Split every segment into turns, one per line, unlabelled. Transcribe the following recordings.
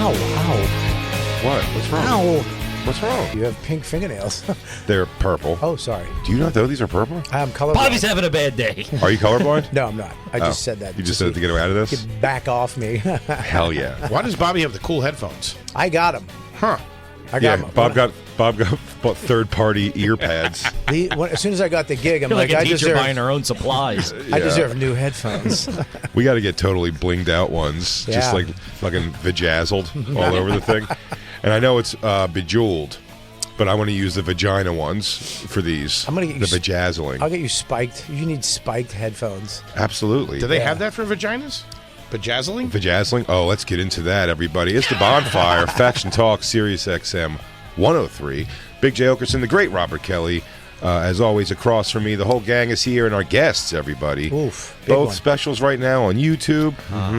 Ow.
What? What's wrong?
Ow.
What's wrong?
You have pink fingernails.
They're purple.
Oh, sorry.
Do you not know these are purple?
I'm colorblind.
Bobby's having a bad day.
Are you colorblind?
No, I'm not. I just said that.
You just said it to get away out of this?
Get back off me.
Hell yeah.
Why does Bobby have the cool headphones?
I got them.
Huh.
I got them.
Bob got bought third-party ear pads.
As soon as I got the gig, I'm
You're like a
I
teacher
deserve.
buying her own supplies.
I deserve new headphones.
We got to get totally blinged out ones, just
Yeah.
like fucking vajazzled all over the thing. And I know it's bejeweled, but I want to use the vagina ones for these.
I'm gonna get
the
you
bejazzling.
I'll get you spiked. You need spiked headphones.
Absolutely.
Do they have that for vaginas? Bejazzling?
Vajazzling? Oh, let's get into that, everybody. It's the Bonfire, Faction Talk, Sirius XM 103. Big J. Okerson, the great Robert Kelly. As always, across from me, the whole gang is here, and our guests, everybody.
Oof. Big
Both
one.
specials right now on YouTube.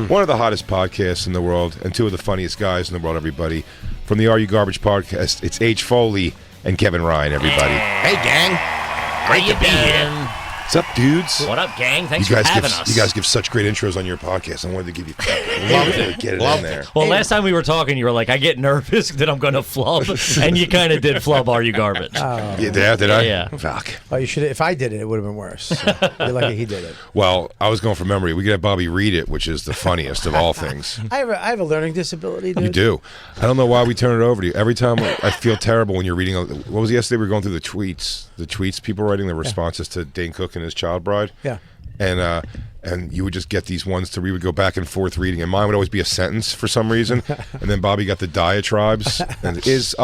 One of the hottest podcasts in the world, and two of the funniest guys in the world, everybody. From the Are You Garbage podcast, it's H. Foley and Kevin Ryan, everybody.
Hey, gang. Great to be here.
What's up, dudes?
What up, gang? Thanks
You
for
guys
having
give
us.
you guys give such great intros on your podcast. I wanted to give you get it in there.
Well, last time we were talking, you were like, I get nervous that I'm going to flub. And you kind of did flub Are You Garbage.
Yeah, did I?
Yeah.
Fuck.
Oh, you should. If I did it, it would have been worse. So you're lucky he did it.
Well, I was going from memory. We could have Bobby read it, which is the funniest of all things.
I have a learning disability, dude.
You do. I don't know why we turn it over to you. Every time I feel terrible when you're reading. What was it yesterday? We were going through the tweets. The tweets people writing the responses to Dane Cook and his child bride.
Yeah.
And you would just get these ones to read. We would go back and forth reading, and mine would always be a sentence for some reason. And then Bobby got the diatribes. And is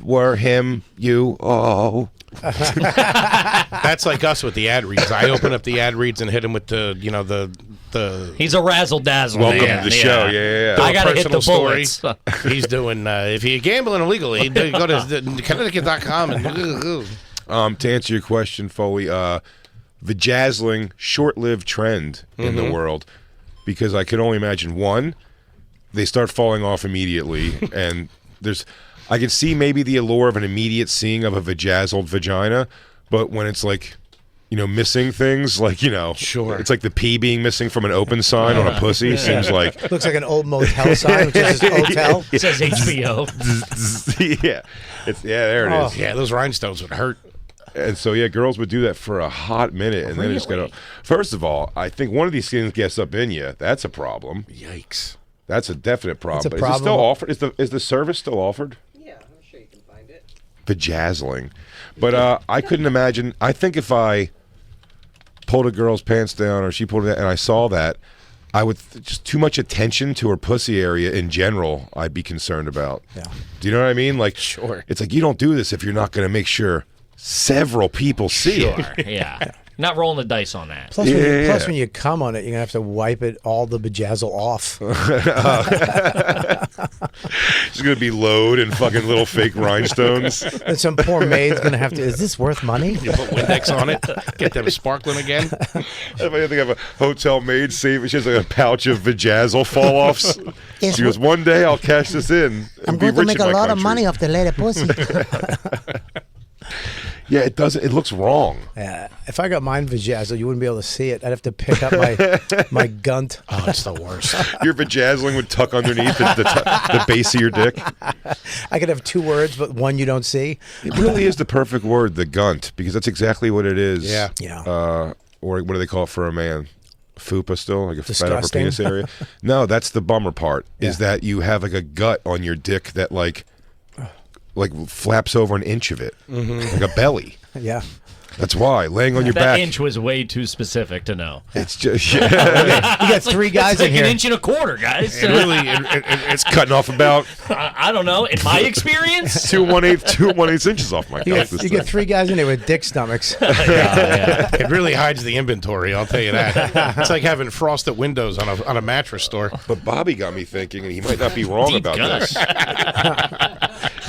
were him you oh.
That's like us with the ad reads. I open up the ad reads and hit him with the
He's a razzle dazzle.
Welcome to the show. Yeah.
I got to hit the
personal
bullets.
story. He's doing, if you're gambling illegally, go to Connecticut.com. And
To answer your question, Foley, vajazzling, short-lived trend in the world, because I can only imagine, one, they start falling off immediately, and I can see maybe the allure of an immediate seeing of a vajazzled vagina, but when it's like, missing things, like,
Sure.
it's like the P being missing from an open sign on a pussy, seems like...
Looks like an old motel sign, which is a hotel.
It says HBO.
yeah. There it is.
yeah, those rhinestones would hurt.
And so, girls would do that for a hot minute, and then just go. First of all, I think one of these things gets up in you. That's a problem.
Yikes.
That's a definite problem.
That's a
But is it still
problem.
offered? Is the service still offered?
Yeah, I'm sure you can find it.
Vajazzling. But I couldn't imagine. I think if I pulled a girl's pants down, or she pulled it down, and I saw that, I would just too much attention to her pussy area in general. I'd be concerned about.
Yeah.
Do you know what I mean? Like,
Sure.
It's like you don't do this if you're not going to make sure several people see it.
Yeah. Not rolling the dice on that.
Plus, when you come on it, you're going to have to wipe all the bejazzle off.
It's going to be load and fucking little fake rhinestones.
And some poor maid's going to have to, is this worth money?
You put Windex on it, get them sparkling again.
If I think of a hotel maid, she has like a pouch of vajazzle fall-offs.
Yes,
She goes, one day I'll cash this in.
I'm going to make a lot of money off the lady pussy.
Yeah, it does. It looks wrong.
Yeah. If I got mine vajazzle, you wouldn't be able to see it. I'd have to pick up my gunt.
Oh, it's the worst.
Your vajazzling would tuck underneath the base of your dick.
I could have two words, but one you don't see.
It really is the perfect word, the gunt, because that's exactly what it is.
Yeah.
Yeah.
Or what do they call it for a man? Fupa still? Like a fat upper
Disgusting.
penis area? No, that's the bummer part, is that you have like a gut on your dick that like flaps over an inch of it. Like a belly.
Yeah.
That's why. Laying on your
That
back.
inch was way too specific to know.
It's just,
You got three guys
It's like
in here.
an inch and a quarter, guys.
it's cutting off about
I don't know. In my experience,
2 1/8 inches off my cock.
You get three guys in there with dick stomachs.
It really hides the inventory, I'll tell you that. It's like having frosted windows on a mattress store.
But Bobby got me thinking, and he might not be wrong
Deep
about
cut.
this.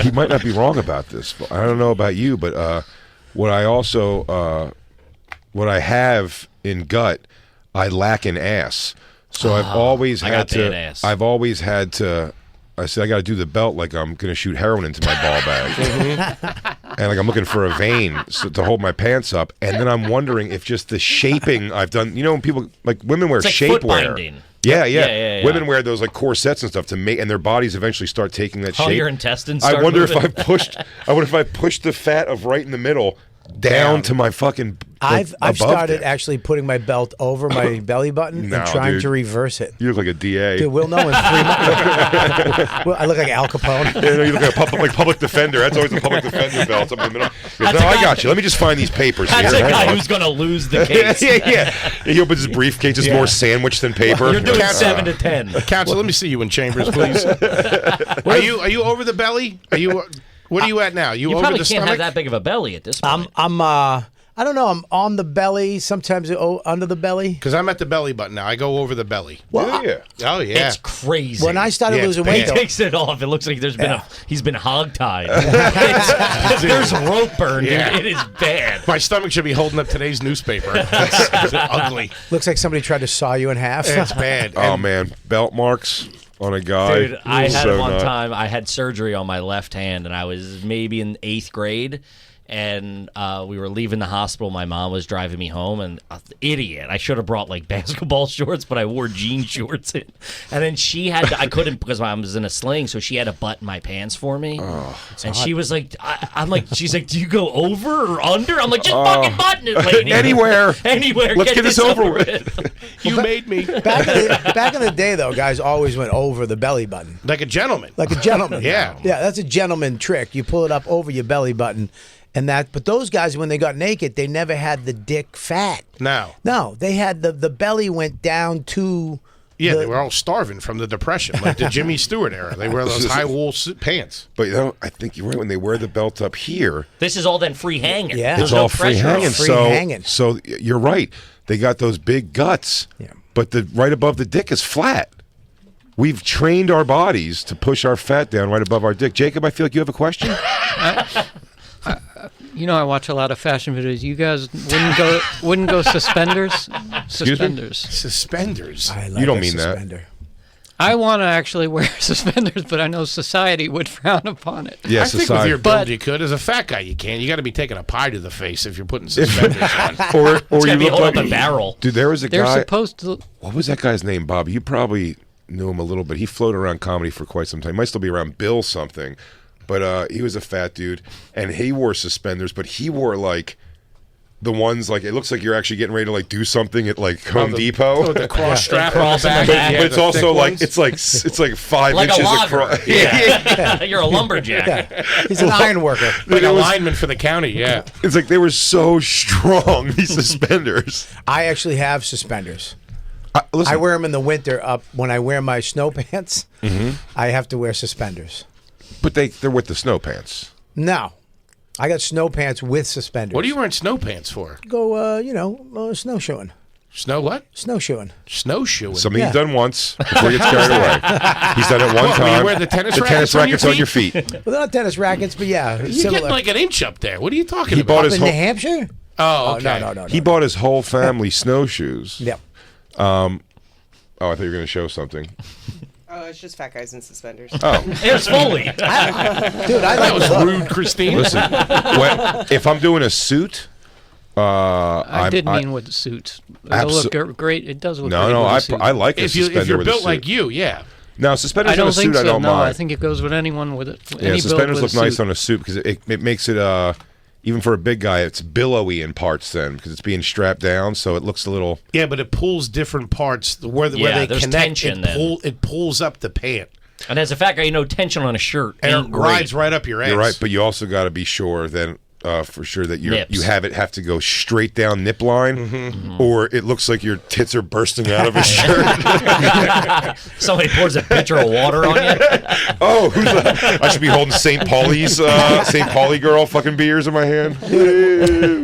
He might not be wrong about this. I don't know about you, but what I have in gut, I lack in ass. So I've always had to. I've always had to. I said I got to do the belt like I'm going to shoot heroin into my ball bag, and like I'm looking for a vein to hold my pants up. And then I'm wondering if just the shaping I've done. When people like women wear
it's like
shapewear.
foot binding. Yeah.
Women wear those like corsets and stuff to make, and their bodies eventually start taking that
Oh,
shape.
your intestines
I
start
wonder
moving.
if I wonder if I pushed the fat of right in the middle down to my fucking.
I've
above
started
there.
actually putting my belt over my belly button
No,
and trying
dude.
to reverse it.
You look like a DA.
Dude, we'll know in 3 months. Well, I look like Al Capone.
Yeah, no, you look like public defender. That's always the public defender belt up in the middle. He goes, no, I got you. Let me just find these papers
That's
here.
a
Hang
guy
on."
who's going to lose the case.
yeah. He opens his briefcase. It's more sandwich than paper.
You're doing
Uh,
7 to 10.
Counsel, let me see you in chambers, please. Are you over the belly? Are you? What are you at now? You over
probably
the
can't
stomach?
have that big of a belly at this point.
I don't know. I'm on the belly. Sometimes under the belly.
Because I'm at the belly button now. I go over the belly.
Well,
yeah.
Oh yeah.
It's crazy.
when I started
Yeah,
losing
it's
weight,
he
though,
takes it off. It looks like he's been hogtied. There's rope burn, dude.
Yeah.
It is bad.
My stomach should be holding up today's newspaper. It's ugly.
looks like somebody tried to saw you in half.
It's bad.
Oh man, belt marks on a guy.
Dude, I had
So
one
not-
time, I had surgery on my left hand, and I was maybe in 8th grade, and we were leaving the hospital. My mom was driving me home, and idiot, I should have brought like basketball shorts, but I wore jean shorts in. And then she had to, I couldn't because I was in a sling, so she had to button my pants for me. And she was like, I'm like, she's like, do you go over or under? I'm like, just fucking button it, lady.
Anywhere.
Anywhere.
Let's get this over
with.
You made me
Back in the day, though, guys always went over the belly button.
like a gentleman.
Like a gentleman.
Yeah.
Yeah, that's a gentleman trick. You pull it up over your belly button. But those guys, when they got naked, they never had the dick fat.
No.
No, they had the belly went down to.
Yeah, they were all starving from the Depression, like the Jimmy Stewart era. They wear those high wool pants.
But you know, I think you're right. When they wear the belt up here,
This is all then free hanging.
Yeah.
There's
it's
no
all free
pressure.
hanging.
Free
so,
hanging.
so you're right. They got those big guts.
Yeah.
But the right above the dick is flat. We've trained our bodies to push our fat down right above our dick. Jacob, I feel like you have a question.
You know, I watch a lot of fashion videos. You guys wouldn't go suspenders?
me?
Suspenders.
Suspenders.
I like
You don't
a
mean that.
suspender.
I want to actually wear suspenders, but I know society would frown upon it.
Yeah,
I think with
society.
your build
But-
you could. As a fat guy, you can't. You got to be taking a pie to the face if you're putting suspenders on.
or
It's
you
gonna be
look
hold
like
up a barrel.
Dude, there was a
They're
guy.
supposed to.
What was that guy's name, Bob? You probably knew him a little bit. He floated around comedy for quite some time. He might still be around Bill something. But he was a fat dude, and he wore suspenders, but he wore, like, the ones, like, it looks like you're actually getting ready to, like, do something at, like, Home Depot.
Oh, the cross strap
Cross
on
in
the
the
back.
back.
But
Yeah,
it's
the
also,
thick
like,
ones.
it's like 5
Like a
inches
logger.
across.
Yeah. You're a lumberjack.
He's an iron worker.
Like
It
a
was-
lineman for the county, yeah.
It's like they were so strong, these suspenders.
I actually have suspenders.
Listen,
I wear them in the winter. Up when I wear my snow pants, I have to wear suspenders.
but they're with the snow pants.
No, I got snow pants with suspenders.
What are you wearing snow pants for?
Go? Snowshoeing.
Snow what?
Snowshoeing.
Snowshoeing.
Something
Yeah.
he's done once before he gets carried away. He's done it one
What, where you
time.
wear the tennis
tennis
rackets on
rackets
your
on your feet.
Well, they're not tennis rackets, but yeah,
You're
similar.
getting like an inch up there. What are you talking
He
about?
bought
Up
his
in
whole
New Hampshire?
Oh, okay.
No.
he bought his whole family snowshoes.
Yep.
Oh, I thought you were going to show something.
Oh, it's just fat guys in suspenders.
Oh,
Here's Foley.
Dude, I
That
like
was
the look.
rude, Christine.
listen. If I'm doing a suit,
I did mean with the suits. It'll look great. It does look great
no.
with a suit.
I like a
If
suspender
you're
with a
built
suit.
like you, yeah.
Now suspenders
I don't
on a
think
suit,
so.
I don't
No,
mind.
I think it goes with anyone with it.
Yeah,
any build
suspenders
with
look
a
nice
suit.
on a suit because it makes it even for a big guy, it's billowy in parts then because it's being strapped down, so it looks a little.
Yeah, but it pulls different parts where
Yeah,
they
there's
connect.
tension then.
It pulls up the pant.
And as a fat guy, you know tension on a shirt
And
ain't
it
great.
rides right up your ass.
You're right, but you also got to be sure then. For sure that
Nips.
you have to go straight down nip line, or it looks like your tits are bursting out of a shirt.
Somebody pours a pitcher of water on you.
Oh, who's that? I should be holding St. Pauli girl fucking beers in my hand.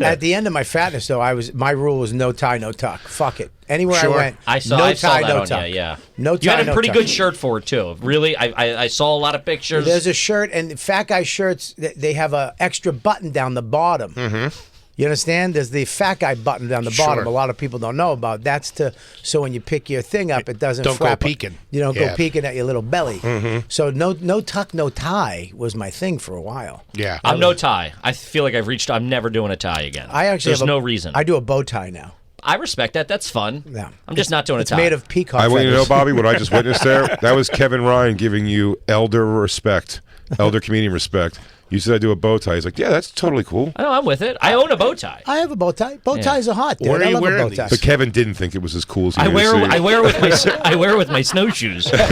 At the end of my fatness, though, my rule was no tie, no tuck. Fuck it. Anywhere
Sure.
I went,
I saw
no
saw
tie,
that
no
on
tuck.
you, yeah.
No tie,
You had a
no
pretty
tuck.
good shirt for it, too. Really, I saw a lot of pictures.
There's a shirt, and fat guy shirts, they have a extra button down the bottom. Mm-hmm. You understand? There's the fat guy button down the bottom.
Sure.
A lot of people don't know about. That's so when you pick your thing up, it doesn't
Don't go
flap.
peeking.
You don't
Yeah.
go peeking at your little belly. Mm-hmm. So no tuck, no tie was my thing for a while.
Yeah.
I'm no tie. I feel like I'm never doing a tie again.
I actually
There's
have
no reason.
I do a bow tie now.
I respect that. That's fun.
Yeah.
I'm just not doing
It's
it.
made of peacock
I want you to know,
feathers.
Bobby, what I just witnessed there? That was Kevin Ryan giving you elder respect, elder comedian respect. You said I do a bow tie. He's like, yeah, that's totally cool.
I know, I'm with it. I own a bow tie.
I have a bow tie. Bow ties are hot, dude.
Where are
I
you
love a
wearing
bow
these?
tie.
But Kevin didn't think it was as cool as he
I
did
wear
to see.
I wear with my snowshoes. Me and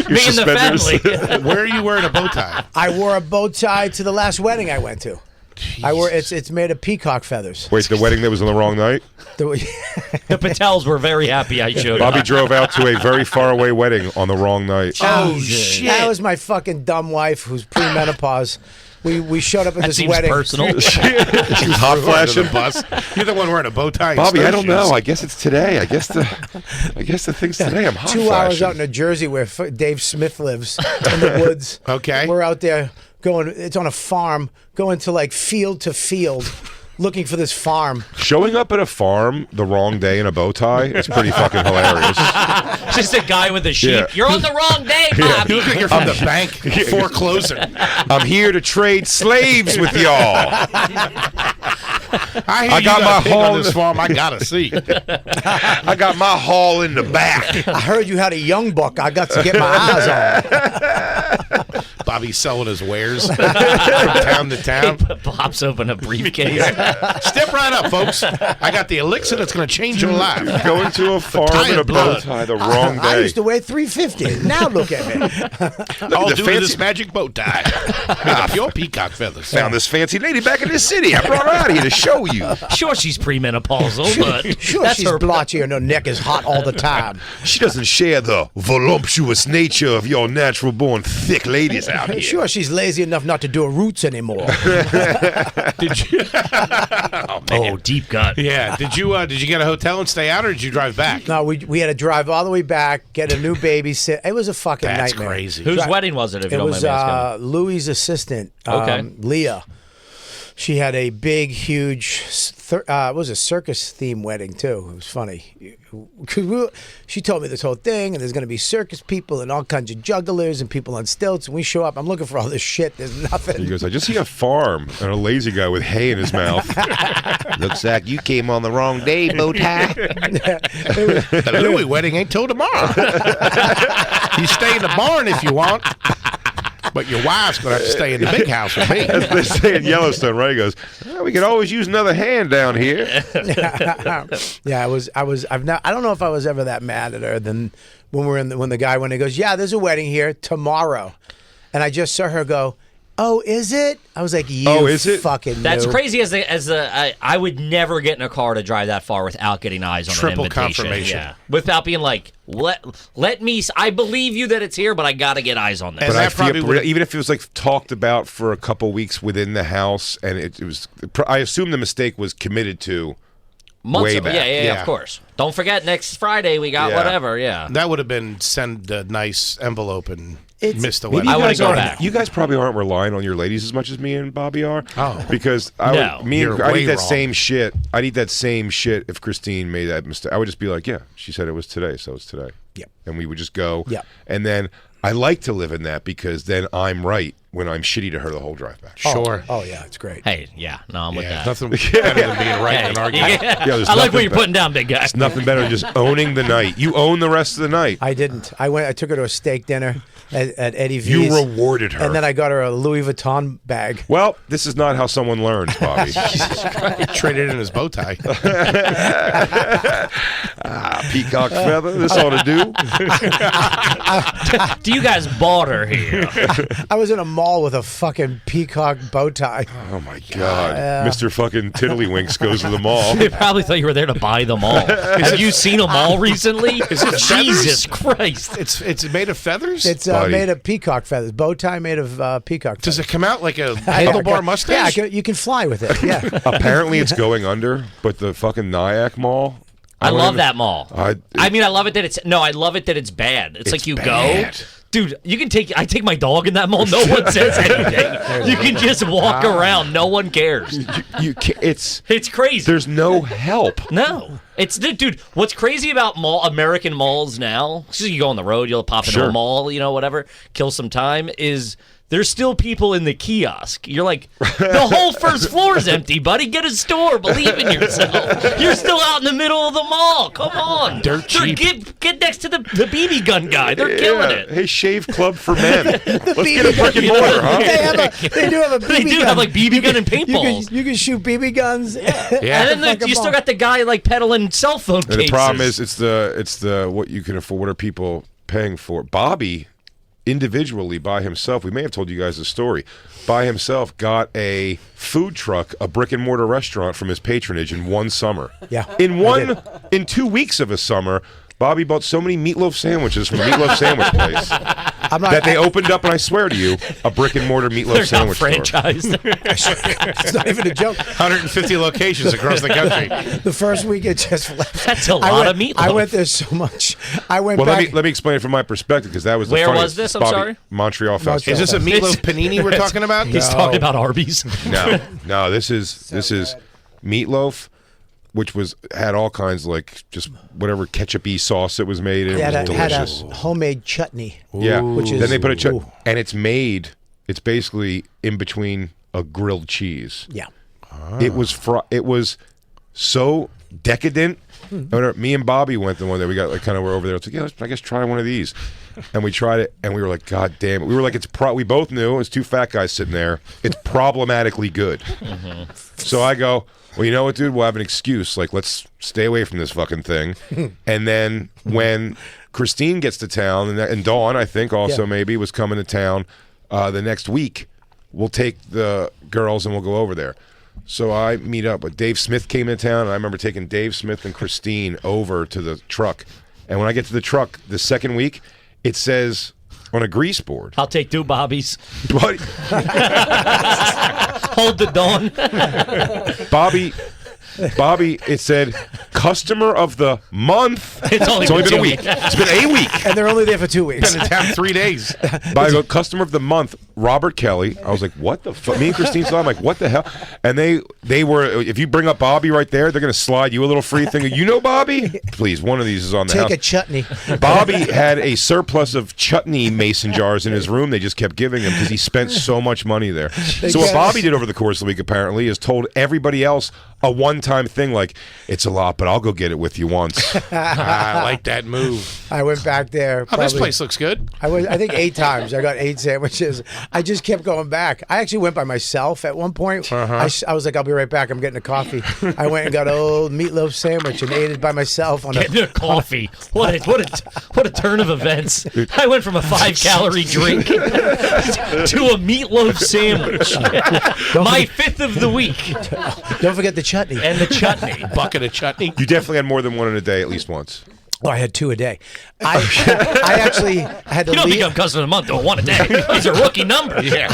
the
suspenders.
family.
Where are you wearing a bow tie?
I wore a bow tie to the last wedding I went to. I wore it's made of peacock feathers.
Wait, the wedding that was on the wrong night?
The-
The Patels were very happy I showed
Bobby
up.
drove out to a very far away wedding on the wrong night.
Oh, shit.
That was my fucking dumb wife who's premenopause. We showed up at
That
this
seems
wedding.
personal.
She was hot flashing.
The bus. You're the one wearing a bow tie. and
Bobby, I don't
snowshoes.
know. I guess it's today. I guess the thing's today. I'm hot
2 hours
flashing.
out in New Jersey where Dave Smith lives in the woods.
Okay.
We're out there going, it's on a farm, going to like field to field looking for this farm.
Showing up at a farm the wrong day in a bow tie is pretty fucking hilarious.
Just a guy with a sheep.
Yeah.
You're on the wrong day, Bobby.
You look like you're from the bank foreclosing.
I'm here to trade slaves with y'all.
I hear
I
you
got my
a pig on
whole-
this farm. I gotta see.
I got my haul in the back.
I heard you had a young buck. I got to get my eyes on.
Bobby's selling his wares from town to town.
Pops open a briefcase.
Step right up, folks. I got the elixir that's going to change your life.
Going to a farm
tie
in a
of
bow
blood.
tie the wrong
I
day.
used to weigh 350. Now look at me.
All
the
due to
fancy-
this magic bow tie. Made of pure peacock feathers.
Found this fancy lady back in the city. I brought her out here to show you.
Sure, she's premenopausal, but
Sure,
that's
she's
her.
blotchy and her neck is hot all the time.
She doesn't share the voluptuous nature of your natural-born thick ladies out here.
Sure, she's lazy enough not to do her roots anymore.
Did you?
Oh, deep cut.
Yeah. Did you get a hotel and stay out, or did you drive back?
No, we had to drive all the way back, get a new babysit. It was a fucking
That's
nightmare.
crazy.
Whose wedding was it, if you
It
don't
was
mind me asking?
Louis' assistant,
Okay.
Leah. She had a big, huge, it was a circus theme wedding too. It was funny. 'Cause she told me this whole thing, and there's going to be circus people and all kinds of jugglers and people on stilts. And we show up. I'm looking for all this shit. There's
He
nothing.
goes, I just see a farm and a lazy guy with hay in his mouth. Looks like you came on the wrong day, bow tie.
The Louis wedding ain't till tomorrow. You stay in the barn if you want, but your wife's gonna have to stay in the big house with me.
As they say in Yellowstone, right? He goes, well, we could always use another hand down here.
Yeah, I don't know if I was ever that mad at her than when the guy he goes, yeah, there's a wedding here tomorrow, and I just saw her go, oh, is it? I was like, you
Oh, is it?
fucking
That's
noob.
crazy. I would never get in a car to drive that far without getting eyes on
Triple
an invitation.
confirmation.
Yeah. Without being like, let me. I believe you that it's here, but I got to get eyes on this.
And
But I
that probably
feel,
would've-
even if it was like talked about for a couple weeks within the house, and it was, I assume the mistake was committed to.
Months
way
ago.
back.
Yeah,
Yeah.
of course. Don't forget next Friday we got
Yeah.
whatever. Yeah.
That would have been send a nice envelope and missed the
Maybe
wedding.
I wouldn't
guys
go
aren't-
back.
You guys probably aren't relying on your ladies as much as me and Bobby are.
Oh.
Because
No,
I
you're
need
way
that
wrong.
same shit. I need that same shit if Christine made that mistake. I would just be like, yeah, she said it was today, so it's today.
Yep.
And we would just go.
Yep.
And then I like to live in that because then I'm right when I'm shitty to her the whole drive back.
Sure.
Oh yeah, it's great.
Hey, yeah. No, I'm with
Yeah,
that.
nothing better than being right in an argument.
Yeah.
there's
I like
nothing
what you're
better.
putting down, big guy.
It's nothing better than just owning the night. You own the rest of the night.
I didn't. I took her to a steak dinner at Eddie V's.
You rewarded her.
And then I got her a Louis Vuitton bag.
Well, this is not how someone learns, Bobby.
Traded in his bow tie.
Peacock feather. This ought to do.
Do you guys bought her here?
I was in a mall with a fucking peacock bow tie.
Oh my God, Mr. Fucking Tiddlywinks goes to the mall.
They probably thought you were there to buy them all. Have you seen them all recently? Jesus Christ.
It's made of feathers.
It's
Buddy.
made of peacock feathers. Bow tie made of peacock feathers.
Does it come out like a handlebar mustache?
Yeah, you can fly with it. Yeah.
Apparently, it's going under, but the fucking Nyack Mall.
I
don't
love
even-
that mall. I mean, I love it that it's I love it that it's bad. It's like you
bad.
go, dude. You can I take my dog in that mall. No one says anything. You can just walk around. No one cares.
You can't, it's
crazy.
there's no help.
No, it's dude. What's crazy about American malls now? So you go on the road, you'll pop into
Sure.
a mall, whatever, kill some time. Is there's still people in the kiosk. You're like, the whole first floor is empty, buddy. Get a store. Believe in yourself. You're still out in the middle of the mall. Come on.
Dirt cheap.
Get next to the BB gun guy. They're killing it.
Hey, shave club for men. Let's get a
BB
brick and mortar, huh?
They do have a BB
They do
gun.
have like BB gun and paintballs.
You can shoot BB guns.
Yeah.
And then you still got the guy like peddling cell phone cases.
And the problem is, it's the what you can afford. What are people paying for? Bobby, individually by himself, we may have told you guys the story. By himself, got a food truck, a brick and mortar restaurant from his patronage in one summer.
Yeah,
in 2 weeks of a summer, Bobby bought so many meatloaf sandwiches from the meatloaf sandwich place that they opened up, and I swear to you, a brick and mortar meatloaf
They're
sandwich
not
store.
franchised.
It's not even a joke.
150 locations across the country.
The first week it just left.
That's a lot of meatloaf.
I went there so much. I went
Well,
back.
let me explain it from my perspective, because that was the
Where
funniest.
was this? I'm
Bobby,
sorry?
Montreal Festival.
Is this a meatloaf panini we're talking about?
He's talking about Arby's.
No, this is meatloaf, which had all kinds of like just whatever ketchup-y sauce it was made in.
They
It was
had a
delicious.
homemade chutney.
Yeah,
Which is-
then they put a
ooh.
and it's basically in between a grilled cheese.
Yeah.
It was so decadent. Me and Bobby went the one that we got, like, kind of were over there. It's like, yeah, let's, I guess, try one of these. And we tried it, and we were like, God damn it. We were like, we both knew, as two fat guys sitting there, it's problematically good. So I go, well, you know what, dude? We'll have an excuse. Like, let's stay away from this fucking thing. And then when Christine gets to town, and Dawn, I think, also maybe, was coming to town the next week, we'll take the girls and we'll go over there. So I meet up with Dave Smith came into town, and I remember taking Dave Smith and Christine over to the truck. And when I get to the truck the second week, it says on a grease board.
I'll take 2 Bobbies.
What?
Hold the dawn.
Bobby, it said customer of the month.
It's only
been
been
a
2
week.
weeks.
It's been a week.
And they're only there for 2 weeks.
Been in town 3 days.
By the customer of the month, Robert Kelly. I was like, what the fuck? Me and Christine saw. I'm like, what the hell? And they were. If you bring up Bobby right there, they're gonna slide you a little free thing. You know Bobby? Please, one of these is on the
Take
house.
a chutney.
Bobby had a surplus of chutney mason jars in his room. They just kept giving him because he spent so much money there. So what Bobby did over the course of the week apparently is told everybody else a one-time thing like, it's a lot, but I'll go get it with you once.
I like that move.
I went back there.
Oh, this
probably-
place looks good.
I think 8 times. I got 8 sandwiches. I just kept going back. I actually went by myself at one point. I was like, I'll be right back. I'm getting a coffee. I went and got an old meatloaf sandwich and ate it by myself on
Getting a coffee. What a turn of events. I went from a 5-calorie drink to a meatloaf sandwich. My 5th of the week.
Don't forget the chutney.
And the chutney.
Bucket of chutney.
You definitely had more than one in a day at least once.
Oh, I had 2 a day. I actually had to
You don't
leave.
become customer of the month doing 1 a day. It's a rookie number.
Yeah.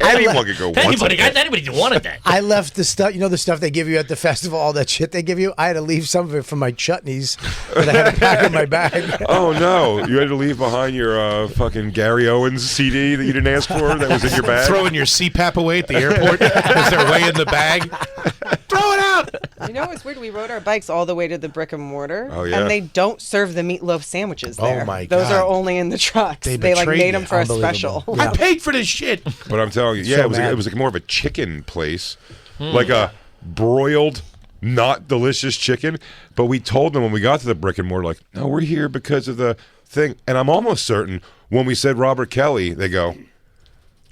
Anyone could go once.
Anybody do 1 a day.
I left the stuff, the stuff they give you at the festival, all that shit they give you. I had to leave some of it for my chutneys that I had to pack in my bag.
Oh no! You had to leave behind your fucking Gary Owens CD that you didn't ask for that was in your bag.
Throwing your CPAP away at the airport because they're way in the bag. Throw it out.
You know, it's weird. We rode our bikes all the way to the brick and mortar.
Oh, yeah.
And they don't serve the meatloaf sandwiches there.
Oh, my
Those
God.
are only in the trucks.
They
They like
betrayed
made
you.
them for a
Unbelievable.
special.
Yeah.
I paid for this shit.
But I'm telling you, yeah,
So
it was
mad.
it was like more of a chicken place, like a broiled, not delicious chicken. But we told them when we got to the brick and mortar, like, no, we're here because of the thing. And I'm almost certain when we said Robert Kelly, they go,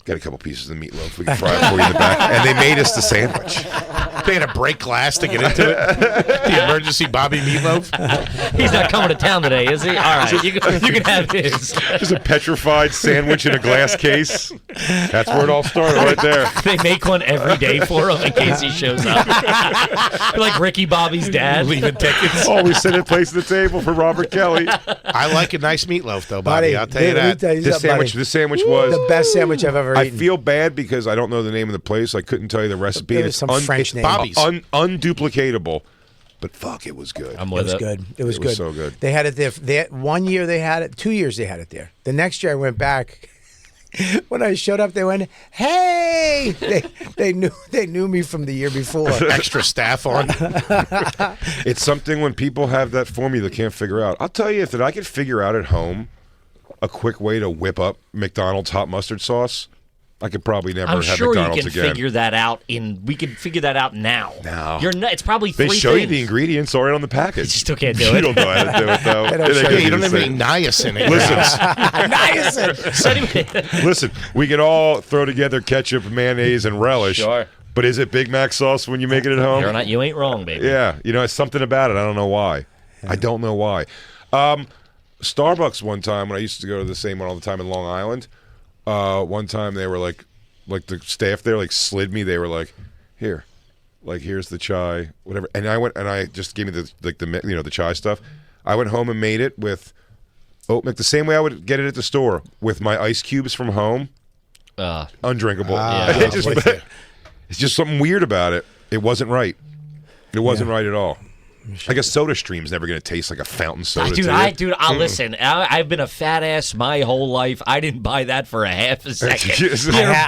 got a couple pieces of meatloaf. We can fry it for you in the back. And they made us the sandwich.
They had to break glass to get into it. The emergency Bobby meatloaf.
He's not coming to town today, is he? All right, you can have his.
Just a petrified sandwich in a glass case. That's where it all started, right there.
They make one every day for him in case he shows up. Like Ricky Bobby's dad.
Leaving tickets.
Always set a place at the table for Robert Kelly.
I like a nice meatloaf, though, Bobby. I'll tell you
let me
that.
tell you
This
something,
sandwich,
buddy.
this sandwich was
The best sandwich I've ever
I
eaten.
feel bad because I don't know the name of the place. I couldn't tell you the recipe.
It was some French name.
Bobby's.
Unduplicatable. But fuck, it was good.
I'm
It
with
was
it.
good. It was
It
good.
was so good.
They had it there. 1 year they had it. 2 years they had it there. The next year I went back. When I showed up, they went, "Hey!" They knew me from the year before.
Extra staff on.
It's something when people have that formula they can't figure out. I'll tell you that I could figure out at home a quick way to whip up McDonald's hot mustard sauce. I could probably never
I'm
have
sure you
McDonald's
can
again.
figure that out. We could figure that out now.
No.
It's probably
They
three
show
things.
you the ingredients right on the package.
You still can't do
You
it.
don't know how to do it, though.
They don't show
give
You don't
the
have any
same.
niacin in
Listen,
So anyway,
listen, we can all throw together ketchup, mayonnaise, and relish.
Sure.
But is it Big Mac sauce when you make it at home?
you ain't wrong, baby.
Yeah, it's something about it. I don't know why. I don't know why. Starbucks one time, when I used to go to the same one all the time in Long Island, one time they were like the staff there slid me. They were like, here, here's the chai, whatever. And I went and I just gave me the chai stuff. I went home and made it with oat milk the same way I would get it at the store with my ice cubes from home. Undrinkable.
Yeah.
It's just something weird about it. It wasn't right. It wasn't right at all. I guess Soda Stream's never going to taste like a fountain soda.
Listen. I've been a fat ass my whole life. I didn't buy that for a half a second. You're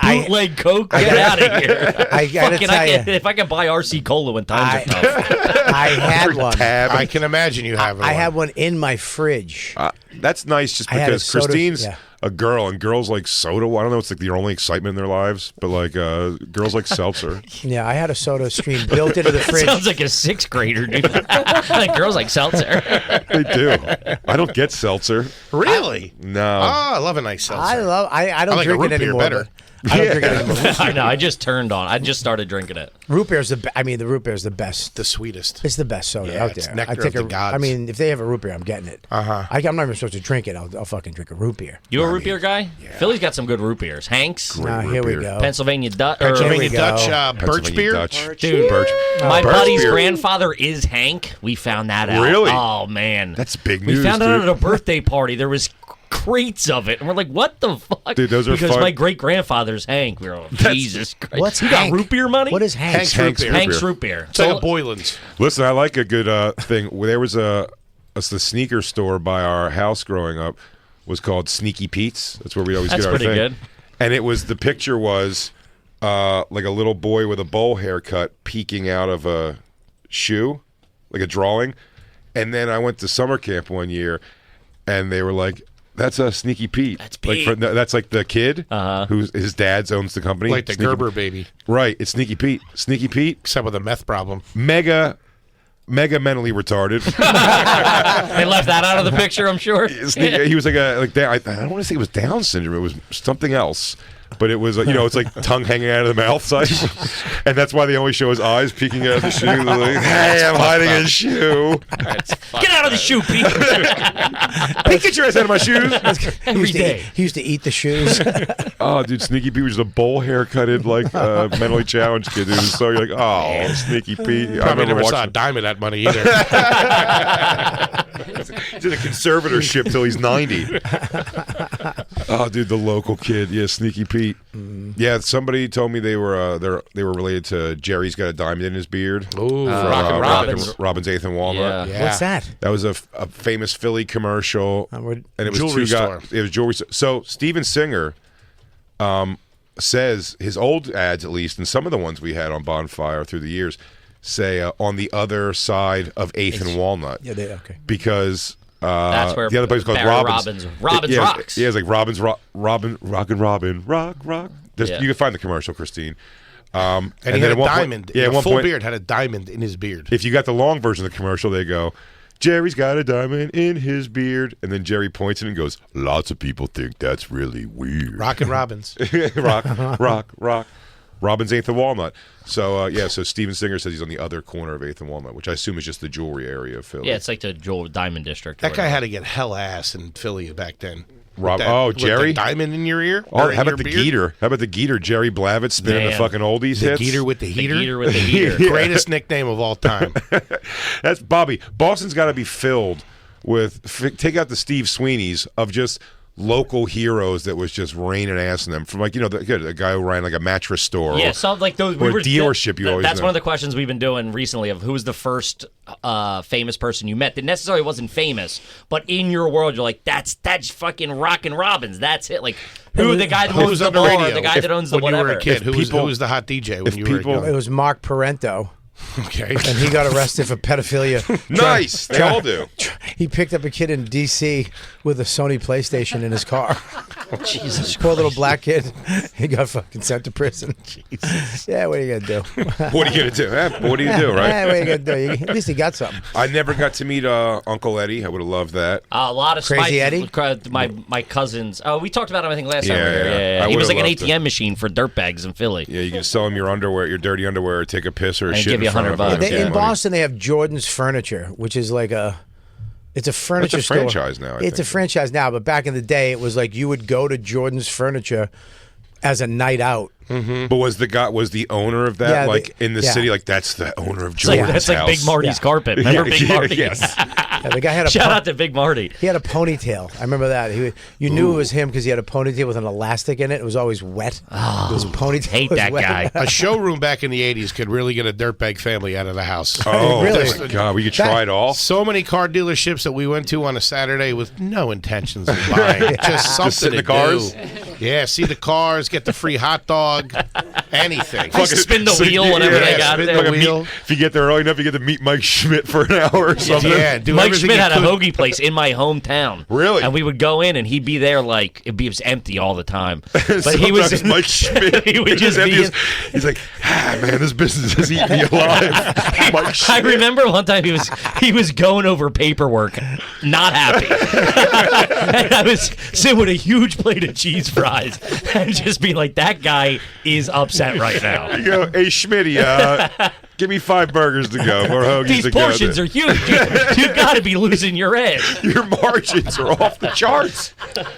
bootleg Coke. Get out of here.
I gotta tell you,
if I can buy RC Cola when times are tough.
I had one.
Tab.
I can imagine you having one.
I had one in my fridge.
That's nice just
I had a
because
soda-
Christine's
yeah.
a girl, and girls like soda. I don't know, it's their only excitement in their lives, but girls like seltzer.
Yeah, I had a Soda Stream built into the fridge.
Sounds like a sixth grader, dude. Like girls like seltzer.
They do. I don't get seltzer.
Really?
No.
Oh, I love a nice seltzer.
I don't
like a
drink
root
it
beer
anymore.
better.
but I don't drink it anymore.
I know. I just turned on. I just started drinking it.
Root beer's the root beer's the best.
The sweetest.
It's the best soda
Yeah,
out
it's
there.
nectar
I take
of the gods.
I mean, if they have a root beer, I'm getting it.
Uh-huh.
I'm not even supposed to drink it. I'll fucking drink a root beer.
You a root beer guy? Philly's got some good root beers. Hank's,
Here we go.
Pennsylvania Dutch.
Pennsylvania
we go.
Dutch birch
Pennsylvania
beer.
Dutch.
Dude,
Birch.
my
Birch
buddy's
beer.
grandfather is Hank. We found that out.
Really?
Oh man,
That's big
We
news,
found it out
dude.
at a birthday party. There was crates of it, and we're like, "What the fuck?"
Dude, those are
because
fun.
my great grandfather's Hank. We were like, Jesus Christ.
What's
you
Hank?
got root beer money?
What is Hank's?
Hank's root beer.
Hank's root beer?
It's like a Boylan's.
Listen, I like a good thing. There was the sneaker store by our house growing up was called Sneaky Pete's. That's where we always
That's
get our
pretty
thing.
good.
And the picture was like a little boy with a bowl haircut peeking out of a shoe, like a drawing. And then I went to summer camp one year, and they were like, "That's a Sneaky Pete."
That's
like
Pete.
that's like the kid who's his dad owns the company,
Like the
Sneaky-
Gerber baby,
Right, it's Sneaky Pete. Sneaky Pete,
except with a meth problem.
mega mentally retarded.
They left that out of the picture, I'm sure.
He was I don't want to say it was Down syndrome. It was something else. But it was, it's like tongue hanging out of the mouth side. And that's why they only show his eyes peeking out of the shoe. They're like, hey, I'm hiding a shoe.
Get out of the shoe, Pete.
Hey, get your ass out of my shoes.
Every day.
He used to eat the shoes.
Oh, dude, Sneaky Pete was just a bowl haircutted, mentally challenged kid. Dude. So you're like, oh, Sneaky Pete. I
Probably
remember
never saw a
watching.
dime of that money either.
He's in a conservatorship till he's 90. Oh, dude, the local kid. Yeah, Sneaky Pete. Yeah, somebody told me they were related to Jerry's Got a Diamond in His Beard.
Ooh,
from,
Rockin' Robbins.
Robin's Eighth and Walnut.
Yeah.
What's that?
That was a famous Philly commercial, and it was
Jewelry
two guys.
store.
It was jewelry store. So Steven Singer says his old ads, at least, and some of the ones we had on Bonfire through the years, say on the other side of Eighth and Walnut.
Yeah, okay.
Because
That's where
the other place called
Barry
Robbins.
Robbins
yeah,
rocks.
Yeah, it's like Robbins, Robin, rock.
Yeah.
You can find the commercial, Christine.
And he
then
had
at
a
one point-
diamond.
yeah, at
a
one
full
point,
beard had a diamond in his beard.
if you got the long version of the commercial, they go, Jerry's got a diamond in his beard. And then Jerry points it and goes, lots of people think that's really weird.
Rockin' Robbins.
rock. Robin's Eighth and Walnut. So, so Steven Singer says he's on the other corner of Eighth and Walnut, which I assume is just the jewelry area of Philly.
Yeah, it's like the Joel Diamond District.
That guy had to get hell ass in Philly back then.
Rob-
With that-
oh,
with
Jerry?
the diamond in your ear?
Oh,
Or
how
in
about the
your beard?
Geeter? How about the Geeter? Jerry Blavitt spinning the
Man.
fucking oldies
The
hits.
Geeter with the
The
heater?
heater with the heater.
Greatest nickname of all time.
That's Bobby. Boston's got to be filled with take out the Steve Sweeneys of just local heroes that was just raining ass in them. From a guy who ran like a mattress store.
Yeah, so like those
or a dealership. You always
That's
know.
one of the questions we've been doing recently of who's the first famous person you met that necessarily wasn't famous, but in your world you're like that's fucking Rockin' Robbins. That's it. Like who the guy that
Who
owns
was
the
on the
bar,
radio?
the guy that owns the
when
whatever.
you were a kid?
If
Who
people-
was the hot DJ when
if
you were
people-
young?
It was Mark Parento,
Okay.
and he got arrested for pedophilia.
Nice. They all do.
He picked up a kid in D.C. with a Sony PlayStation in his car.
Jesus
Poor little
Christ.
black kid. He got fucking sent to prison. Yeah, what are you gonna do?
What are you gonna do? What do you do, right?
Yeah, what are you gonna do? At least he got something.
I never got to meet Uncle Eddie. I would have loved that.
A lot of
Crazy
spices.
Eddie?
My cousins. Oh, we talked about him, I think, last time.
Yeah,
we were here.
yeah. I
He was
would've
like an
loved
ATM machine for dirtbags in Philly.
Yeah, you can sell him your underwear, your dirty underwear, or take a piss or a
And
shit
give
in
you
front of
$100
him.
bucks.
In
Yeah.
Boston, they have Jordan's Furniture, which is like it's a furniture
It's a
store.
franchise now, I
It's a
think.
franchise now, but back in the day, it was like you would go to Jordan's Furniture as a night out.
But was the owner of that
Yeah,
like in the
yeah.
city? Like that's the owner of
It's like,
Jordan's
that's like
house.
Big Marty's
Yeah.
carpet. Remember Big Marty?
Yes.
Yeah, the guy had a
Shout out to Big Marty.
He had a ponytail. I remember that. You knew it was him because he had a ponytail with an elastic in it. It was always wet. His ponytail
Hate
was
that
wet.
guy.
A showroom back in the 80s could really get a dirtbag family out of the house.
Oh,
Really?
my God, we could try it all.
So many car dealerships that we went to on a Saturday with no intentions of buying. Just something
sit in
to
the cars?
do. Yeah, see the cars, get the free hot dog, anything.
Fucking spin the wheel whenever they got
spin
there.
the wheel.
If you get there early enough, you get to meet Mike Schmidt for an hour or something.
Yeah, do
Mike
everything
Schmidt
you
had a
could.
hoagie place in my hometown.
Really?
And we would go in, and he'd be there like it was empty all the time. But he was
Sometimes Mike Schmidt.
he would
it was
just be.
empty. He's like, man, this business has eaten me alive. Mike
I
Schmidt.
remember one time he was going over paperwork, not happy. And I was sitting with a huge plate of cheese fries and just being like, that guy is upset right now.
You go, hey Schmitty, give me 5 burgers to go, more hoagies
These
to go.
portions are huge. You got to be losing your head.
Your margins are off the charts.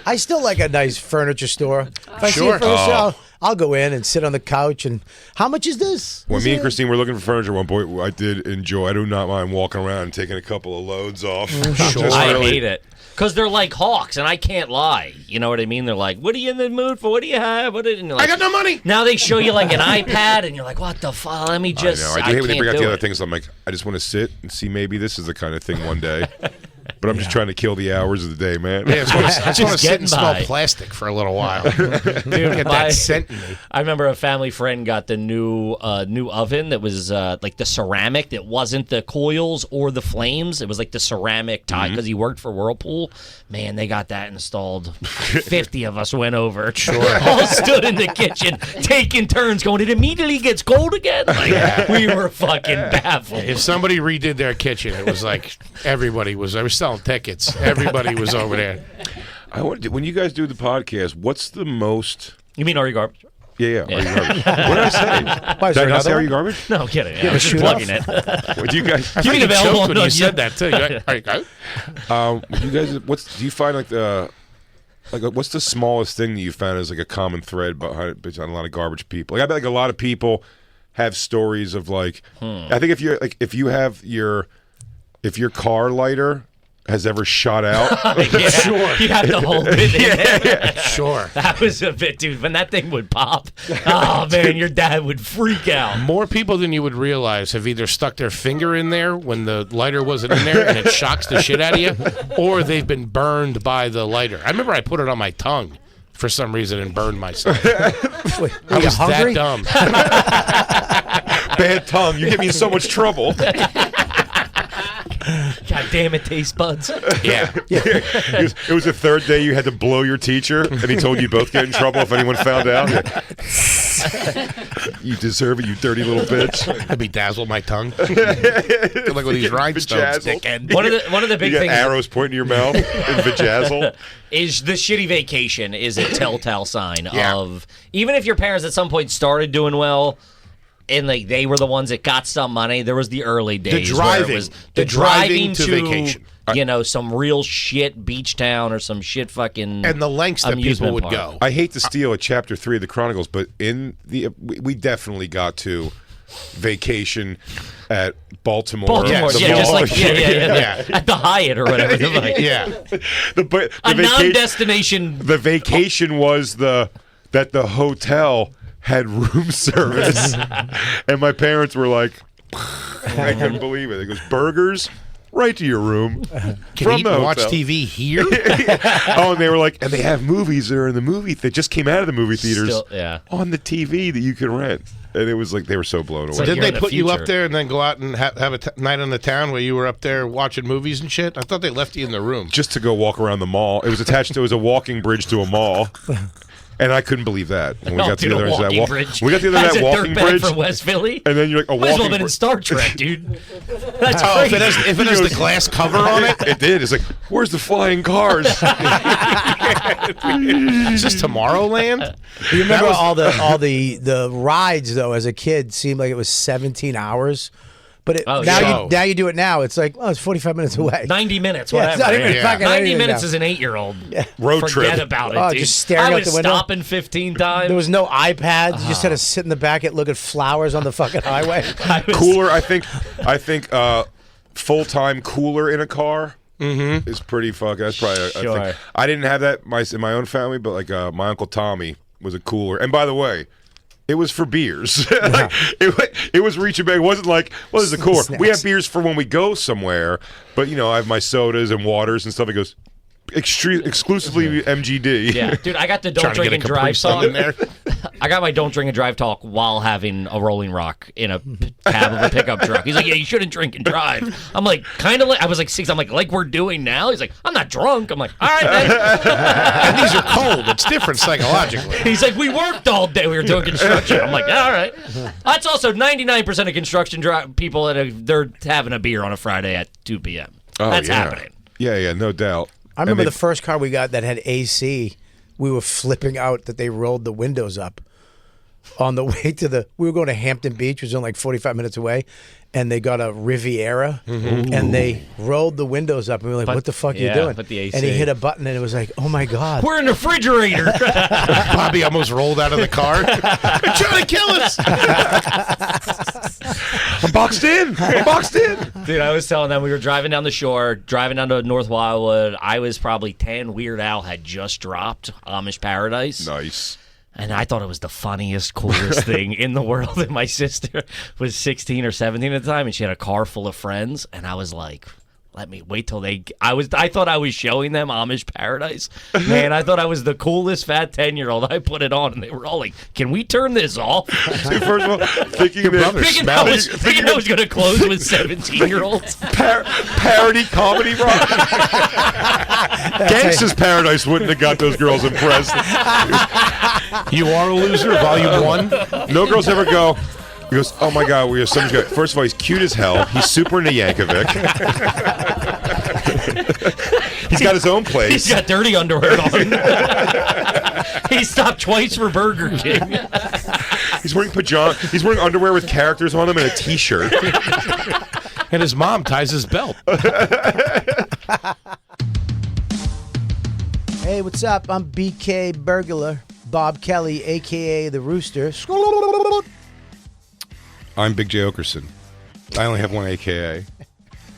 I still like a nice furniture store. If I see
Sure.
a furniture store, I'll go in and sit on the couch and how much is this?
When
Is
me and
it-
Christine were looking for furniture at one point, I did enjoy. I do not mind walking around and taking a couple of loads off.
Sure.
Just
I
really-
hate it. Because they're like hawks, and I can't lie. You know what I mean? They're like, what are you in the mood for? What do you have? What? And you're like,
I got no money.
Now they show you like an iPad, and you're like, what the fuck? Let me
I
just.
know. I do hate when they
can't
bring out
do
the other
it.
things. I'm like, I just want to sit and see maybe this is the kind of thing one day. But I'm just trying to kill the hours of the day, man.
Yeah, I just want to sit
getting
and smell
by.
plastic for a little while.
Dude,
Get
my-
that scent in me.
I remember a family friend got the new oven that was like the ceramic that wasn't the coils or the flames. It was like the ceramic tie because he worked for Whirlpool. Man, they got that installed. 50 of us went over. Sure. All stood in the kitchen taking turns going, it immediately gets cold again. Like, we were fucking baffled.
If somebody redid their kitchen, it was like everybody was. I was selling tickets. Everybody was over there.
When you guys do the podcast, what's the most?
You mean Are You Garbage?
Yeah. Are you garbage? What did I say?
Why, is
Did I
there
not say
another
are you
one?
garbage?
No, I'm kidding. I was just
shoot
plugging it.
What do you guys?
I think
You
you
available
choked when
on
you said that too.
You guys, do you find like what's the smallest thing that you found as like a common thread behind a lot of garbage people? Like I bet like a lot of people have stories of like I think if your car lighter has ever shot out.
Yeah, sure. You have to hold it in.
Sure.
That was a bit, dude. When that thing would pop, oh man, your dad would freak out.
More people than you would realize have either stuck their finger in there when the lighter wasn't in there and it shocks the shit out of you, or they've been burned by the lighter. I remember I put it on my tongue for some reason and burned myself.
Wait,
I
you
was
hungry?
that dumb.
Bad tongue. You get me in so much trouble.
God damn it, taste buds.
Yeah.
It was the third day you had to blow your teacher, and he told you both get in trouble if anyone found out. You deserve it, you dirty little bitch.
I bedazzled my tongue. Like with these rhinestones,
Bedazzled.
dickhead.
One of the big
You got
things
arrows pointing to your mouth and vajazzle.
is the shitty vacation is a telltale sign
Yeah.
of even if your parents at some point started doing well. And like they were the ones that got some money. There was the early days where
driving.
it was
The driving to vacation.
You know, some real shit beach town or some shit fucking
And the lengths that people
amusement
would
park.
go.
I hate to steal a chapter 3 of the Chronicles, but we definitely got to vacation at Baltimore.
Baltimore,
Yes.
yeah,
The
just
mall.
like yeah, at the Hyatt or whatever.
Yeah.
the
A
vacation-
non-destination.
The vacation was that the hotel had room service, and my parents were like, I couldn't believe it. It goes burgers, right to your room.
Can
from
he
the
watch
hotel.
TV here?
Oh, and they were like, and they have movies that are in the movie that just came out of the movie theaters
Still, yeah.
on the TV that you can rent. And it was like they were so blown away.
like
Didn't
you're
they
in the
put you up
future.
there and then go out and have a night on the town where you were up there watching movies and shit? I thought they left you in the room.
Just to go walk around the mall. It was attached to it was a walking bridge to a mall. And I couldn't believe that. When we got
Dude,
together
a
and said,
walking bridge.
we got together
That's
that
a
walking
dirtbag
bridge.
from West Philly.
And then you're like, a
Might as well
walking
have been in
bridge.
Star Trek, dude. That's
Oh,
crazy.
if it has the glass cover on it?
It did. It's like, where's the flying cars?
Is this Tomorrowland?
You remember
was-
all the rides though as a kid seemed like it was 17 hours, but
Oh,
now
yeah.
now you do it now. It's like, oh, it's 45 minutes away.
90 minutes,
Yeah,
whatever.
it's not even
Yeah.
fucking
90
anything
minutes
now.
is an 8-year-old.
Road
Forget
trip.
about it,
Oh,
dude.
just staring
I
out
was
the window.
stopping 15 times.
There was no iPads. You just had to sit in the back and look at flowers on the fucking highway.
I was-
Cooler, I think full-time cooler in a car is pretty fucking. That's probably.
Sure.
I think I didn't have that in my own family, but like my Uncle Tommy was a cooler. And by the way, it was for beers. Like, it was reaching back. It wasn't like, well, this is a cooler. We have beers for when we go somewhere, but I have my sodas and waters and stuff. It goes exclusively MGD.
Yeah, dude, I got the
Trying
don't
to
drink
get a
and
Capri
drive
Sun
talk.
in there.
I got my don't drink and drive talk while having a Rolling Rock in a cab of a pickup truck. He's like, yeah, you shouldn't drink and drive. I'm like, kind of like, I was like 6. I'm like we're doing now. He's like, I'm not drunk. I'm like, all right, man.
And these are cold. It's different psychologically.
He's like, we worked all day. We were doing construction. I'm like, all right. That's also 99% of construction people they're having a beer on a Friday at 2 p.m.
Oh,
That's
yeah.
happening.
Yeah, no doubt.
I remember
And
the first car we got that had AC. We were flipping out that they rolled the windows up on the way to we were going to Hampton Beach, which was only like 45 minutes away, and they got a Riviera, and they rolled the windows up, and we were like,
But-
what the fuck are you
yeah,
doing?
but the AC.
And he hit a button, and it was like, oh my God.
We're in the refrigerator.
Bobby almost rolled out of the car. They're trying to kill us.
I'm boxed in.
Dude, I was telling them we were driving down the shore, driving down to North Wildwood. I was probably 10. Weird Al had just dropped Amish Paradise.
Nice.
And I thought it was the funniest, coolest thing in the world. And my sister was 16 or 17 at the time, and she had a car full of friends. And I was like, let me wait till I thought I was showing them Amish Paradise. Man, I thought I was the coolest fat 10-year-old. I put it on, and they were all like, can we turn this off?
See, first of all, thinking
brother
that
Thinking I was going to close with 17-year-olds.
parody comedy rock. Gangsta's Paradise wouldn't have got those girls impressed.
You Are a Loser, Volume 1.
No girls ever go. He goes, oh my God, we have so much good. First of all, he's cute as hell. He's super into Yankovic. He's got his own place.
He's got dirty underwear on. He stopped twice for Burger King.
He's wearing pajamas. He's wearing underwear with characters on them and a T-shirt.
And his mom ties his belt.
Hey, what's up? I'm BK Burglar, Bob Kelly, a.k.a. The Rooster.
I'm Big J. Okerson. I only have one AKA.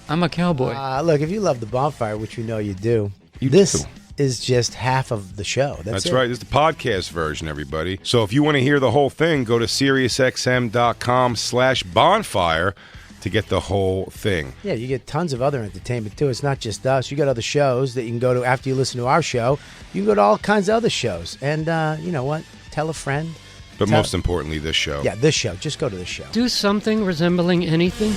I'm a cowboy.
Look, if you love the Bonfire, which you know you do, this
do.
is just half of the show.
That's
it.
right. This is the podcast version, everybody. So if you want to hear the whole thing, go to SiriusXM.com/bonfire to get the whole thing.
Yeah, you get tons of other entertainment, too. It's not just us. You got other shows that you can go to after you listen to our show. You can go to all kinds of other shows. And you know what? Tell a friend.
But most importantly, this show.
Yeah, this show. Just go to this show.
Do something resembling anything.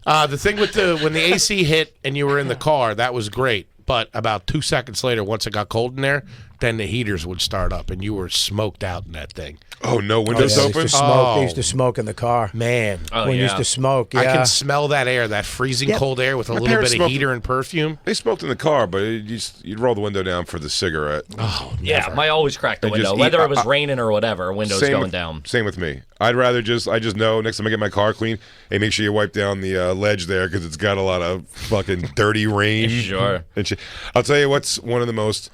The thing with when the AC hit and you were in the car, that was great. But about 2 seconds later, once it got cold in there, then the heaters would start up and you were smoked out in that thing.
Oh, no
Yeah,
windows
they
open?
used to smoke. They used to smoke in the car.
Man,
Oh,
when you
yeah.
used to smoke, yeah.
I can smell that air, that freezing
Yeah.
cold air with a little
parents
bit of
smoked-
heater and perfume.
They smoked in the car, but you'd roll the window down for the cigarette.
Oh,
Yeah,
never.
I always cracked the
And just
window, whether
eat-
it was raining or whatever. Windows
Same
going
with,
down.
Same with me. I just know next time I get my car clean, hey, make sure you wipe down the ledge there because it's got a lot of fucking dirty rain.
Sure.
And shit. I'll tell you what's one of the most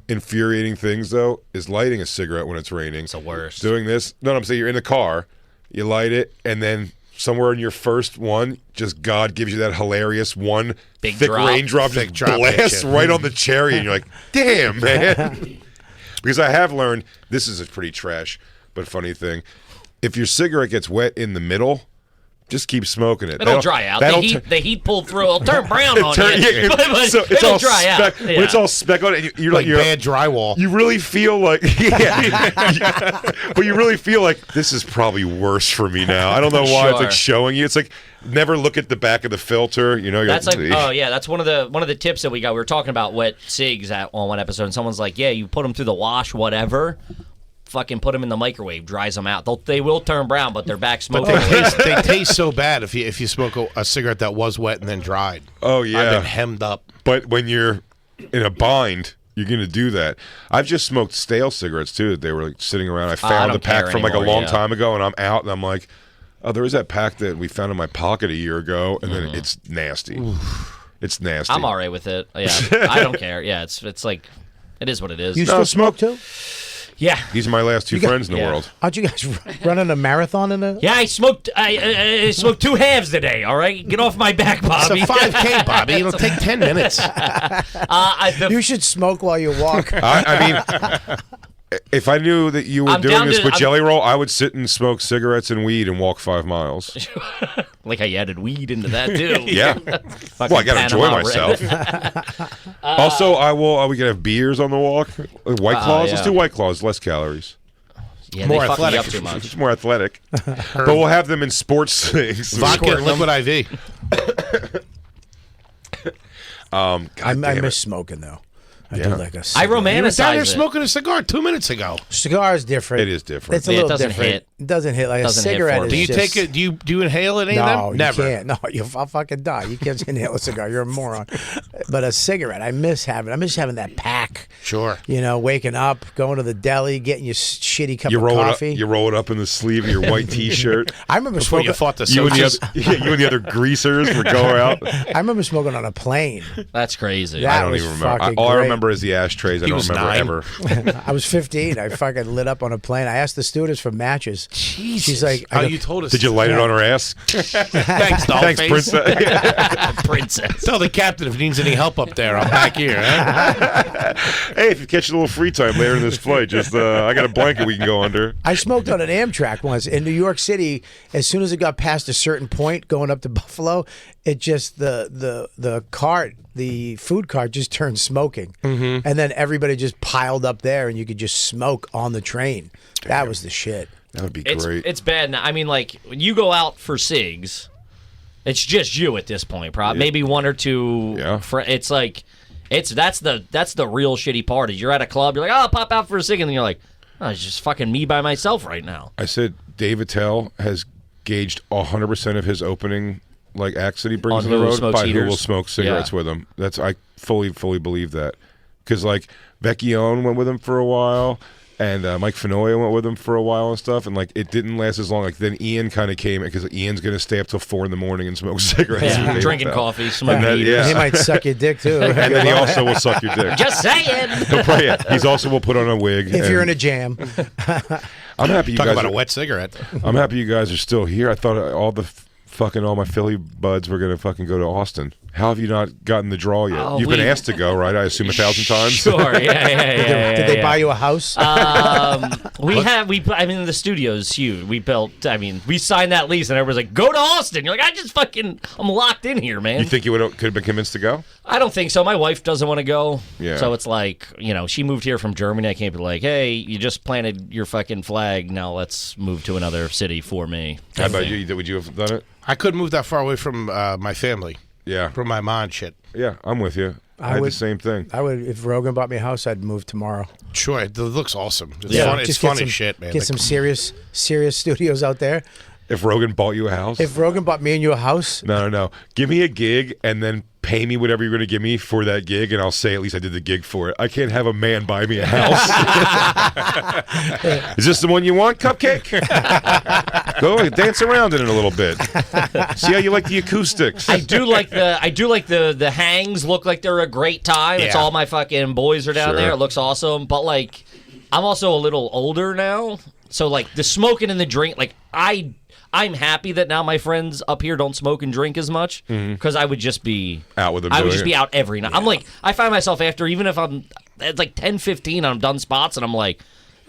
infuriating things though is lighting a cigarette when it's raining.
It's the worst.
Doing this. No, I'm saying you're in the car, you light it, and then somewhere in your first one, just God gives you that hilarious one
Big
thick
drop.
raindrop
Thick
just
drop
blasts
hit you.
right on the cherry, and you're like, damn, man. Because I have learned, this is a pretty trash but funny thing. If your cigarette gets wet in the middle, just keep smoking it.
It'll dry out. The heat pull through. It'll turn brown on you. But
so it's
it'll
all
dry out.
When it's all speck on it, you're like
bad drywall.
You really feel like, but you really feel like this is probably worse for me now. I don't know why it's like showing you. It's like never look at the back of the filter. You know,
that's like, oh yeah, that's one of the tips that we got. We were talking about wet cigs on one episode, and someone's like, yeah, you put them through the wash, whatever. Fucking put them in the microwave, dries them out. They will turn brown, but they're back smoking.
But they taste so bad if you smoke a cigarette that was wet and then dried.
Oh yeah,
I've been hemmed up.
But when you're in a bind, you're going to do that. I've just smoked stale cigarettes too. They were like sitting around. I found the pack from like a long time ago, and I'm out, and I'm like, oh, there was that pack that we found in my pocket a year ago, and then it's nasty. Oof. It's nasty.
I'm all right with it. Yeah, I don't care. Yeah, it's like it is what it is.
You still smoke too?
Yeah,
these are my last two friends in the world.
Aren't you guys running a marathon in a?
Yeah, I smoked. I smoked 2 halves today. All right, get off my back, Bobby.
It's a 5K, Bobby. It'll take 10 minutes.
You should smoke while you walk.
I mean, if I knew that you were doing this with Jelly Roll, I would sit and smoke cigarettes and weed and walk 5 miles.
Like I added weed into that too.
Yeah. Well, I gotta enjoy myself. Also, we can have beers on the walk. White Claws. Yeah. Let's do White Claws. Less calories.
Yeah,
more
they fuck
athletic.
me up too much.
It's more athletic. But we'll have them in sports things.
Vodka and liquid IV.
I miss smoking though. I do like a cigar.
I romanticize
You were down there
it.
smoking a cigar 2 minutes ago.
Cigar is different.
It is different.
It's a little
doesn't
different.
hit.
It doesn't hit like
Doesn't
a
hit
cigarette.
for
Is
me.
Do you
just,
take it? Do you inhale any of
No,
them? Never.
you can't. No, I'll fucking die. You can't inhale a cigar. You're a moron. But a cigarette, I miss having that pack.
Sure.
You know, waking up, going to the deli, getting your shitty cup of coffee.
You roll it up in the sleeve of your white T-shirt.
I remember
Before
smoking.
you fought the
you and
soldiers.
the other greasers would go out.
I remember smoking on a plane.
That's crazy.
That
I don't
was
even remember.
fucking
All I
great.
remember is the ashtrays. I don't
was
remember
9.
ever.
I was 15. I fucking lit up on a plane. I asked the stewardess for matches.
Jesus.
She's like,
Oh, you told us.
Did you light it on her ass?
Thanks, doll
Thanks,
face.
Princess.
Princess.
Tell the captain if he needs any help up there. I'm back here. Huh?
Hey, if you catch a little free time later in this flight, just I got a blanket we can go under.
I smoked on an Amtrak once in New York City. As soon as it got past a certain point going up to Buffalo, it just the cart, the food cart just turned smoking. And then everybody just piled up there and you could just smoke on the train. That was the shit.
That would be great.
It's bad now. I mean, like when you go out for cigs, it's just you at this point. Probably maybe one or two.
Yeah.
It's like that's the real shitty part. Is you're at a club, you're like, oh, I'll pop out for a cig, and then you're like, oh, it's just fucking me by myself right now.
I said Dave Attell has gauged 100% of his opening acts that he brings on the road by who will smoke cigarettes with him. I fully believe that. Because Vecchione went with him for a while, and Mike Fenoya went with him for a while and stuff, and it didn't last as long. Then Ian kind of came because Ian's going to stay up till 4 a.m. and smoke cigarettes.
Yeah, drinking coffee, smoking weed.
He might suck your dick too.
And then he also will suck your dick.
Just saying.
He's also will put on a wig.
If you're in a jam.
I'm happy you
Talk
guys
about
are,
a wet cigarette.
I'm happy you guys are still here. I thought all my Philly buds were going to fucking go to Austin. How have you not gotten the draw yet?
Oh,
You've been asked to go, right? I assume 1,000 times.
Sure, yeah.
Did they buy you a house?
I mean, the studio's huge. We signed that lease, and everyone's like, go to Austin. You're like, I'm locked in here, man.
You think you could have been convinced to go?
I don't think so. My wife doesn't want to go.
Yeah.
So it's like, she moved here from Germany. I can't be like, hey, you just planted your fucking flag. Now let's move to another city for me.
How about you? Would you have done it?
I couldn't move that far away from my family.
Yeah.
From my mom and shit.
Yeah, I'm with you. I had the same thing.
I would, if Rogan bought me a house, I'd move tomorrow.
Sure, it looks awesome. It's funny shit, man.
Get some serious studios out there.
If Rogan bought you a house?
If Rogan bought me and you a house?
No. Give me a gig and then pay me whatever you're going to give me for that gig, and I'll say at least I did the gig for it. I can't have a man buy me a house. Is this the one you want, Cupcake? Go dance around in it a little bit. See how you like the acoustics.
I do like the hangs. Look like they're a great time. It's all my fucking boys are down there. It looks awesome. But I'm also a little older now, so the smoking and the drink. I'm happy that now my friends up here don't smoke and drink as much because I would just be
out with them.
I would just be out every night. Yeah. I find myself after, even if I'm it's 10:15 and I'm done spots and I'm like,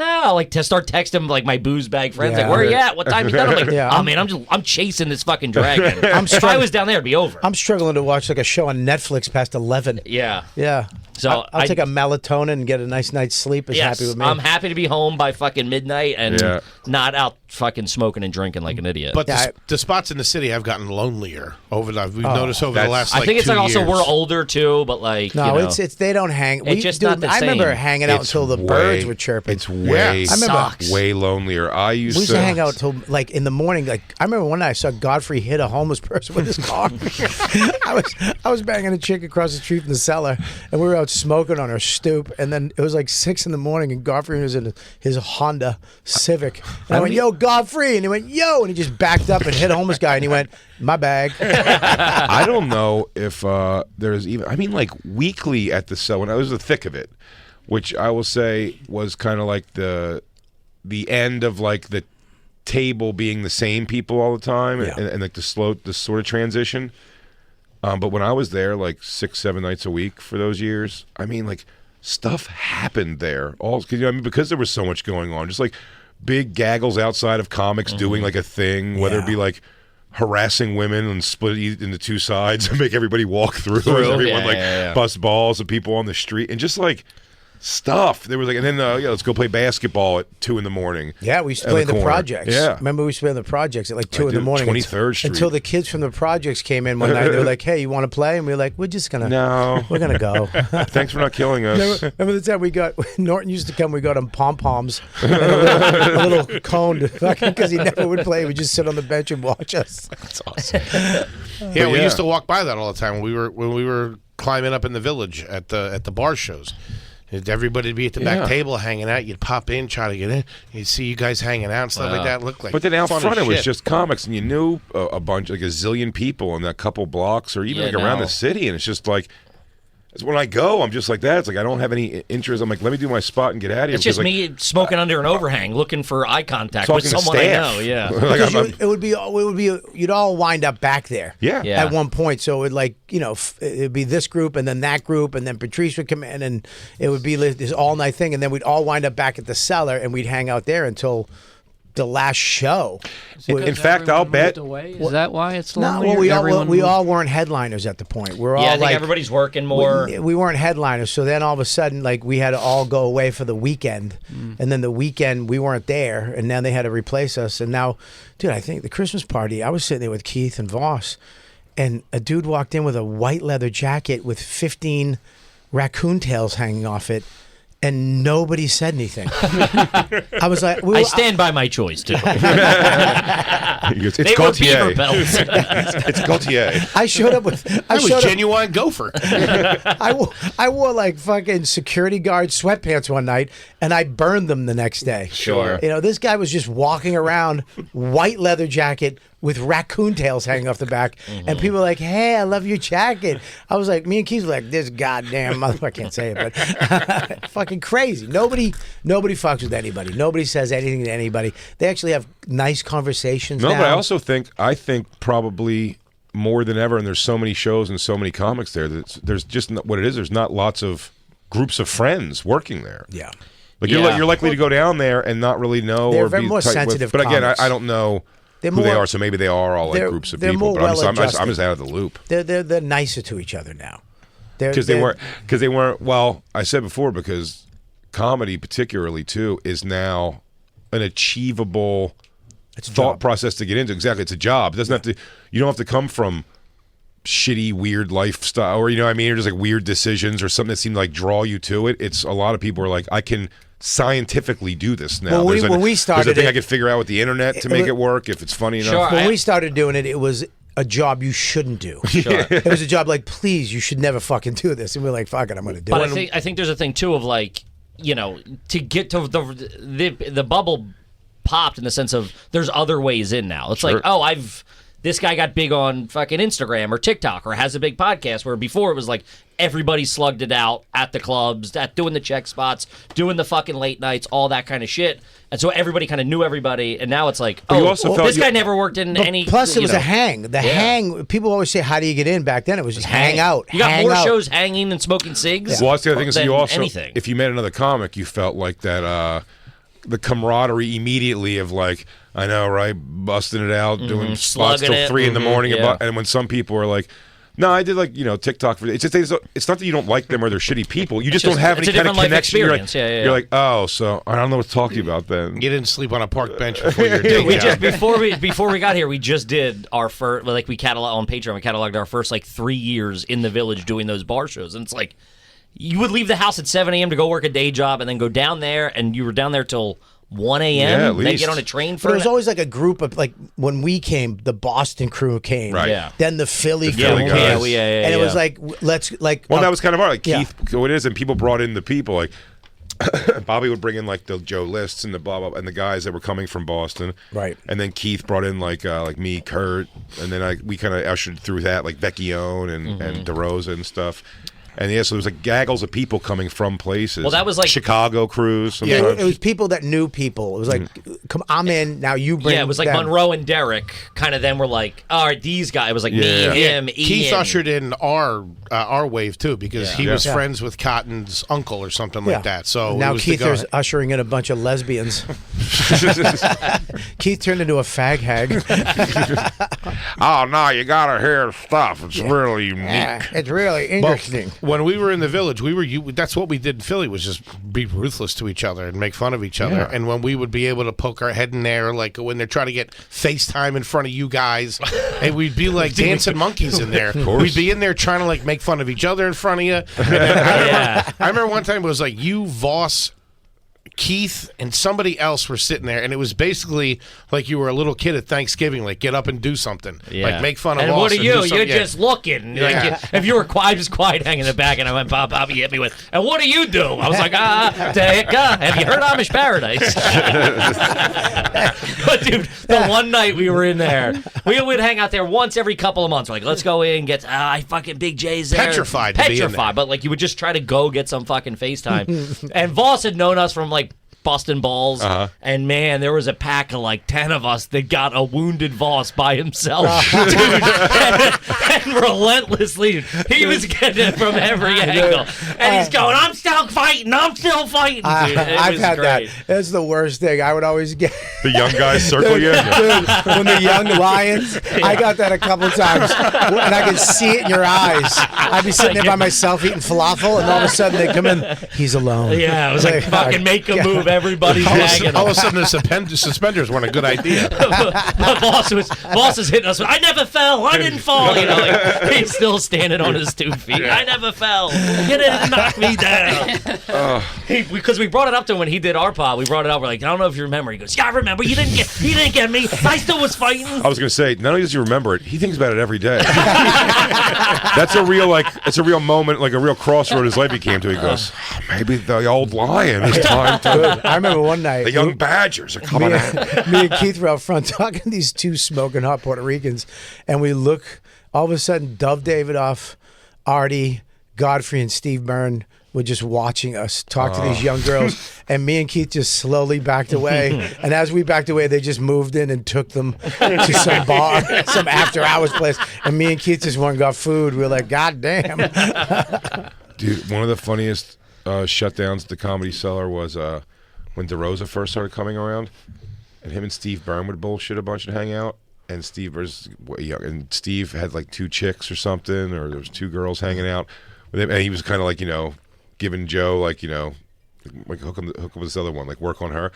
I'll like to start texting like my booze bag friends,
Yeah.
like, where are you at? What time you done? I'm like,
Yeah,
oh man, I'm chasing this fucking dragon. If I was down there, it'd be over.
I'm struggling to watch like a show on Netflix past 11.
Yeah.
Yeah.
So
I'll take a melatonin and get a nice night's sleep. Is
Yes,
happy with me.
I'm happy to be home by fucking midnight and
Yeah.
not out fucking smoking and drinking like an idiot.
But
Yeah,
the spots in the city have gotten lonelier we've noticed over the
That's-
last.
I
Like,
think it's
2
like also
years.
we're older too, but like
No,
you know,
it's they don't hang.
It's just not the
I remember
same.
hanging out
It's
until the
way-
birds were chirping.
It's way,
I remember
way lonelier. I used
we used
to
to hang out till like in the morning. Like I remember one night I saw Godfrey hit a homeless person with his car. I was banging a chick across the street from the cellar, and we were out smoking on our stoop. And then it was like 6 in the morning, and Godfrey was in his Honda Civic. And I went, "Yo, Godfrey!" And he went, "Yo!" And he just backed up and hit a homeless guy. And he went, "My bag."
I don't know if there's even. I mean, like weekly at the cell when I was the thick of it, which I will say was kind of like the end of like the table being the same people all the time,
Yeah.
and like the sort of transition. But when I was there, like 6-7 nights a week for those years, I mean, like stuff happened there. All because there was so much going on, just like big gaggles outside of comics doing like a thing, whether it be like harassing women and split it into two sides and make everybody walk through as everyone bust balls of people on the street and just like stuff. There was like, and then let's go play basketball at 2 a.m.
Yeah, we used to play in the
corner.
projects.
Yeah.
Remember we used to play in the projects at like 2 in the
did,
morning.
23rd Street.
Until the kids from the projects came in one night. They were like, "Hey, you want to play?" And we were like, "We're just gonna we're gonna go."
Thanks for not killing us.
Remember the time we got Norton used to come? We got him pom poms, a little cone, because he never would play. We'd just sit on the bench and watch us.
That's awesome. Yeah, we used to walk by that all the time when we were climbing up in the village at the bar shows. Everybody'd be at the back table hanging out. You'd pop in, try to get in. You'd see you guys hanging out and stuff like that. Looked like
But then out
fun
front
as
it was
shit.
just comics, and you knew a bunch, like a zillion people in that couple blocks, or even like around the city, and it's just like. When I go, I'm just like that. It's like I don't have any interest. I'm like, let me do my spot and get out of here.
it's just
like,
me smoking under an overhang, looking for eye contact with
talking to
someone I
staff.
know. Yeah.
Like,
Because it would be you'd all wind up back there.
Yeah.
Yeah.
At one point, so it like it'd be this group and then that group and then Patrice would come in and it would be this all night thing and then we'd all wind up back at the cellar and we'd hang out there until the last show.
In fact, I'll bet.
Is that why it's
No,
lonelier?
well,
Everyone
we
moved?
all weren't headliners at the point. We're all
Yeah, I think
like
everybody's working more.
we weren't headliners, so then all of a sudden, like we had to all go away for the weekend, and then the weekend we weren't there, and now they had to replace us. And now, dude, I think the Christmas party, I was sitting there with Keith and Voss, and a dude walked in with a white leather jacket with 15 raccoon tails hanging off it. And nobody said anything. I was like,
I stand by my choice too.
It's
They were
Gaultier.
beaver belts.
It's Gaultier.
I showed up with. I
was
showed up,
genuine gopher.
I wore like fucking security guard sweatpants one night, and I burned them the next day.
Sure.
This guy was just walking around, white leather jacket with raccoon tails hanging off the back, and people were like, "Hey, I love your jacket." I was like, me and Keith were like, "This goddamn motherfucker," I can't say it, but fucking crazy. Nobody fucks with anybody. Nobody says anything to anybody. They actually have nice conversations.
No,
now.
but I also think probably more than ever, and there's so many shows and so many comics there. There's just what it is. There's not lots of groups of friends working there.
Yeah.
Like
Yeah.
you're likely to go down there and not really know.
They're
or
very
be
more
tight
sensitive
With, but again,
comics.
I don't know
They're
who they
more-
are. So maybe they are all like
they're-
groups of
they're
people.
more
But I'm
well-adjusted.
just out of the loop.
They're nicer to each other now.
Because they weren't. Well, I said before, because comedy, particularly too, is now an achievable thought process to get into. Exactly, it's a job. It doesn't have to. You don't have to come from shitty, weird lifestyle, or or just like weird decisions or something that seemed to like draw you to it. It's a lot of people are like, I can scientifically do this now.
Well, when we
there's
started
a thing
it-
I could figure out with the internet to make it work if it's funny enough.
Sure.
When we started doing it, it was a job you shouldn't do. It was a job like, please, you should never fucking do this. And we're like, fuck it, I'm going to do
But
it.
I think there's a thing too of like, to get to the bubble popped in the sense of there's other ways in now. It's like, this guy got big on fucking Instagram or TikTok or has a big podcast, where before it was like everybody slugged it out at the clubs, at doing the check spots, doing the fucking late nights, all that kind of shit. And so everybody kind of knew everybody, and now it's like,
you also felt
this guy never worked in any.
Plus, it was
you
a
know.
hang. The hang, people always say, how do you get in? Back then, it was just hang out.
You got
hang
more
out.
shows hanging and smoking cigs.
Well, that's the other thing is
than
you also,
anything.
if you met another comic, you felt like that. the camaraderie immediately of like, I know, right, busting it out, doing spots till
Slugging it.
3 in the morning,
Yeah.
and when some people are like, no, I did like TikTok for it's just it's not that you don't like them or they're shitty people. You just don't have
it's
any
a
kind of
different life
connection. You're like,
experience. Yeah.
you're like, oh, so I don't know what to talk to you about then.
You didn't sleep on a park bench before your
Dude, we
day
just
job.
before we got here, we just did our first we catalog on Patreon. We cataloged our first 3 years in the village doing those bar shows, and it's like you would leave the house at 7 a.m. to go work a day job, and then go down there, and you were down there till 1 a.m.
Yeah, at
Then
least.
get on a train for.
But there was always like a group of like when we came, the Boston crew came,
Right.
Yeah.
Then the Philly crew
Philly
came,
guys.
and it was like let's like.
Well, that was kind of hard. Like
Yeah.
Keith, what it is, and people brought in the people. Like Bobby would bring in like the Joe Lists and the blah blah, and the guys that were coming from Boston,
Right.
And then Keith brought in like me, Kurt, and then we kind of ushered through that like Vecchione and DeRosa and stuff. And yeah, so there was like gaggles of people coming from places.
Well, that was like-
Chicago crews.
Yeah,
sometimes.
it was people that knew people. It was like, come, I'm in now. You bring.
Yeah, it was like
them.
Monroe and Derek. Kind of then were like, all right, these guys. It was like me,
Yeah.
him,
Keith
Ian.
ushered in our wave too because he was
Yeah.
friends with Cotton's uncle or something like that. So
now
it was
Keith
the
is
guy.
ushering in a bunch of lesbians. Keith turned into a fag hag.
Oh no, you gotta hear stuff. It's really unique.
It's really interesting.
When we were in the village, that's what we did in Philly was just be ruthless to each other and make fun of each other.
Yeah.
And when we would be able to poke our head in there, like when they're trying to get FaceTime in front of you guys, and we'd be like dancing monkeys in there. We'd be in there trying to like make fun of each other in front of you. I remember one time it was like you, Voss, Keith, and somebody else were sitting there, and it was basically like you were a little kid at Thanksgiving, like get up and do something, like make fun of.
And
Voss
what are
and
you?
do something.
You're
Yeah.
just looking.
Yeah.
Like, if you were quiet, just quiet, hanging in the back, and I went, Bobby hit me with, and what do you do? I was like, have you heard Amish Paradise? But dude, the one night we were in there, we would hang out there once every couple of months. We're like, let's go in, get fucking Big J's there.
Petrified to be in there.
Petrified, but like you would just try to go get some fucking FaceTime. And Voss had known us from like Boston Balls, and man, there was a pack of like 10 of us that got a wounded Voss by himself, dude, and relentlessly, he was getting it from every angle, and he's going, I'm still fighting, dude.
I've had that. That's the worst thing. I would always get
The young guys circle you.
Dude, when the young lions, I got that a couple times, and I could see it in your eyes. I'd be sitting there by myself eating falafel, and all of a sudden they come in. He's alone.
Yeah, it was like fucking make a move. Everybody's
All
nagging
of a
him.
sudden, the suspenders weren't a good idea.
But Boss is hitting us with, I never fell. I didn't fall. You know, like, he's still standing on his 2 feet. I never fell. You didn't knock me down. Because we brought it up to him when he did our pod. We brought it up. We're like, I don't know if you remember. He goes, yeah, I remember. He didn't get me. I still was fighting.
I was gonna say, not only does he remember it, he thinks about it every day. That's a real it's a real moment, like a real crossroad in his life he came to. He goes, maybe the old lion is time to.
I remember one night.
The young badgers are coming out.
Me and Keith were out front talking to these two smoking hot Puerto Ricans, and we look. All of a sudden, Dove Davidoff, Artie, Godfrey, and Steve Byrne were just watching us talk to these young girls, and me and Keith just slowly backed away. And as we backed away, they just moved in and took them to some bar, some after-hours place. And me and Keith just went and got food. We were like, God damn.
Dude, one of the funniest shutdowns at the Comedy Cellar was when DeRosa first started coming around, and him and Steve Byrne would bullshit a bunch and hang out. And Steve had like 2 chicks or something, or there was 2 girls hanging out with him, and he was kind of like, giving Joe like hook up with this other one, like work on her,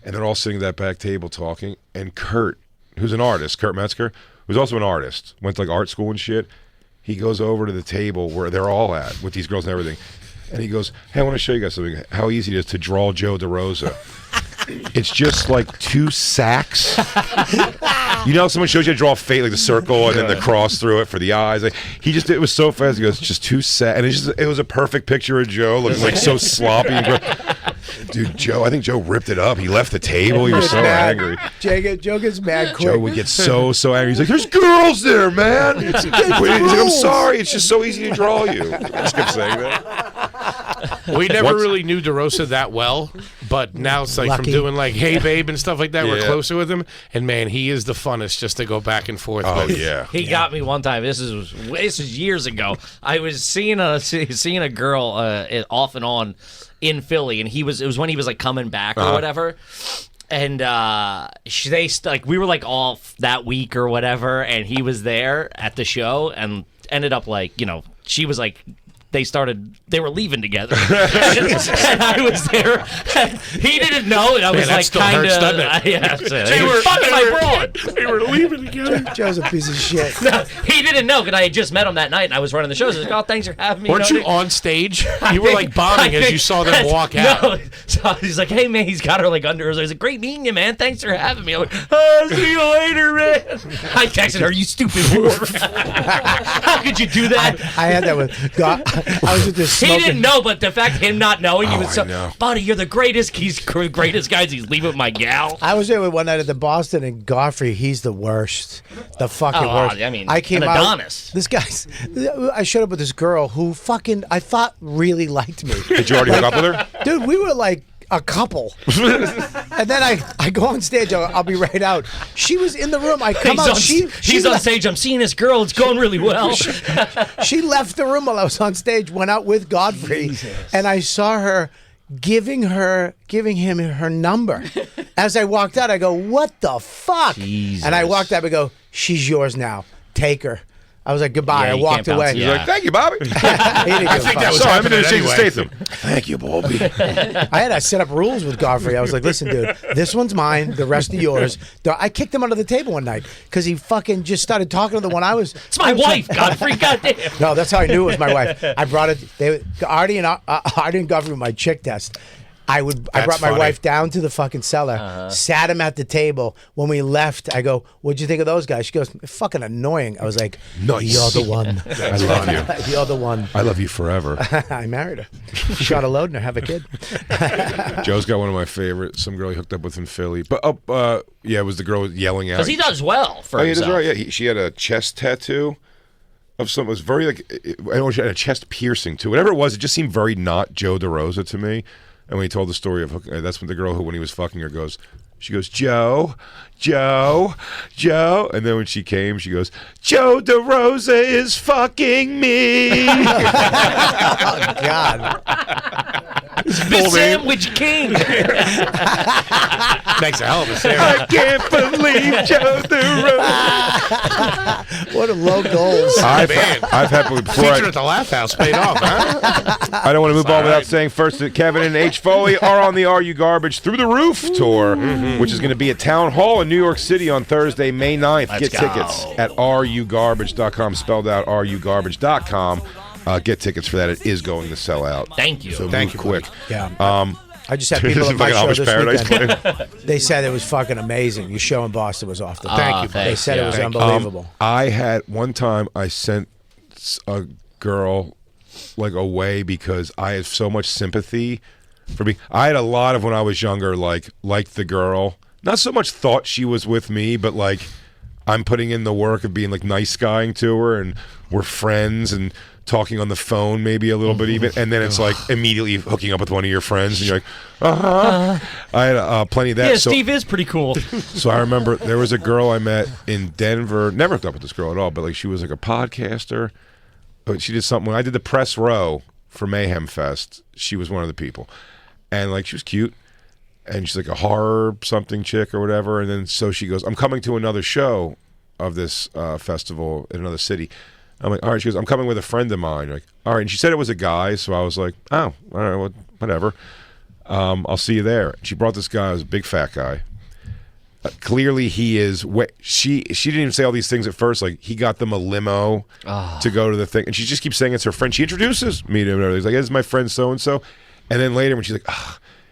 and they're all sitting at that back table talking. And Kurt, who's an artist, Kurt Metzger, who's also an artist, went to like art school and shit. He goes over to the table where they're all at with these girls and everything, and he goes, "Hey, I want to show you guys something. How easy it is to draw Joe DeRosa." It's just like 2 sacks. You know, someone shows you how to draw a face, like the circle and then the cross through it for the eyes. Like it was so fast. He goes, just 2 sacks, and it was a perfect picture of Joe looking like so sloppy. And dude, I think Joe ripped it up. He left the table. He was so angry.
Joe gets mad quick.
Joe would get so angry. He's like, "There's girls there, man." He's like, "I'm sorry. It's just so easy to draw you." I just kept saying that.
We never really knew DeRosa that well, but now it's like
Lucky.
from doing like Hey Babe and stuff like that, we're
Yeah.
closer with him. And man, he is the funnest just to go back and forth
Oh
with.
yeah.
He got me one time. This is years ago. I was seeing a girl off and on in Philly, and it was when he was like coming back or whatever. And we were like off that week or whatever, and he was there at the show, and ended up like, she was like, they were leaving together, and I was there. He didn't know, and I was like, kind of, yeah. They were fucking my broad.
They were leaving together.
Joe's a piece of shit.
No, he didn't know because I had just met him that night, and I was running the shows. I was like, "Oh, thanks for having me."
Weren't you on stage? You were like bombing as you saw them walk out.
No, so he's like, "Hey man," he's got her like under his. He's like, "Great meeting you, man. Thanks for having me." I'm like, "Oh, see you later, man." I texted her, "You stupid whore! How could you do that?"
I had that with God. I was with this
He
smoking.
didn't know, but the fact of him not knowing, he was
I
so,
know.
buddy, you're the greatest. He's the greatest guys. He's leaving with my gal.
I was there with one night at the Boston, and Godfrey, he's the worst. The fucking
Oh,
worst.
I mean,
I came
an
out.
Adonis.
This guy's. I showed up with this girl who fucking I thought really liked me.
Did you already hook up with her?
Dude, we were like a couple. And then I go on stage. I'll be right out. She was in the room. I come out.
He's on stage. I'm seeing this girl. It's going really well.
She left the room while I was on stage, went out with Godfrey, and I saw her giving him her number. As I walked out, I go, "What the fuck?"
Jesus.
And I walked out and go, "She's yours now. Take her." I was like, "Goodbye."
Yeah,
I
you
walked
can't bounce
away.
it.
He's like, "Thank you, Bobby."
I think
that was
Sorry, I'm
happening
in Jason
anyway.
Statham. Thank you, Bobby.
I had to set up rules with Godfrey. I was like, "Listen, dude, this one's mine. The rest are yours." I kicked him under the table one night because he fucking just started talking to the one I was.
It's my wife, Godfrey. Goddamn.
No, that's how I knew it was my wife. I brought it. Artie and Godfrey were my chick test. I brought my
funny.
wife down to the fucking cellar, sat him at the table. When we left, I go, "What'd you think of those guys?" She goes, "Fucking annoying." I was like,
Nice.
"You're the one.
I love you.
You're the one."
I love you forever.
I married her. Shot a load and have a kid.
Joe's got one of my favorites. Some girl he hooked up with in Philly. But yeah, it was the girl yelling out.
Because he does well for
Oh, he does
himself.
right. Yeah, she had a chest tattoo of something. It was very like I know she had a chest piercing too. Whatever it was, it just seemed very not Joe DeRosa to me. And when he told the story of that's when the girl who, when he was fucking her, goes, she goes, Joe, Joe, Joe. And then when she came, she goes, Joe DeRosa is fucking me.
Oh God.
The Sandwich King.
Makes a hell of a sandwich.
I can't believe Joe DeRosa.
What a low goals.
I've had before.
Feature at the Laugh House paid off, huh?
I don't want to move on without saying first that Kevin and H. Foley are on the Are You Garbage Through the Roof tour, which is going to be at Town Hall in New York City on Thursday, May 9th.
Let's
Get
go.
tickets at rugarbage.com, spelled out rugarbage.com. Get tickets for that. It is going to sell out.
Thank you.
So
Thank
move
you,
quick.
Yeah. I just had
This
people
is
at my
fucking
show
Amish
this
Paradise
weekend. They said it was fucking amazing. Your show in Boston was off the.
Thank you.
They said it was
Thank
unbelievable.
I had one time I sent a girl like away because I had so much sympathy for me. I had a lot of when I was younger, liked the girl. Not so much thought she was with me, but like I'm putting in the work of being like nice guying to her, and we're friends and talking on the phone maybe a little bit even, and then it's like immediately hooking up with one of your friends, and you're like, I had plenty of that.
Yeah,
So-
Steve is pretty cool.
so I remember there was a girl I met in Denver. Never hooked up with this girl at all, but like she was like a podcaster. But she did something when I did the press row for Mayhem Fest. She was one of the people, and like she was cute, and she's like a horror something chick or whatever. And then so she goes, "I'm coming to another show of this festival in another city." I'm like, "All right." She goes, "I'm coming with a friend of mine." Like, "All right." And she said it was a guy, so I was like, "Oh, all right, well, whatever. I'll see you there." She brought this guy. It was a big fat guy. Clearly, he is. She didn't even say all these things at first. Like he got them a limo to go to the thing, and she just keeps saying it's her friend. She introduces me to him. And everything. He's like, "This is my friend so and so," and then later when she's like,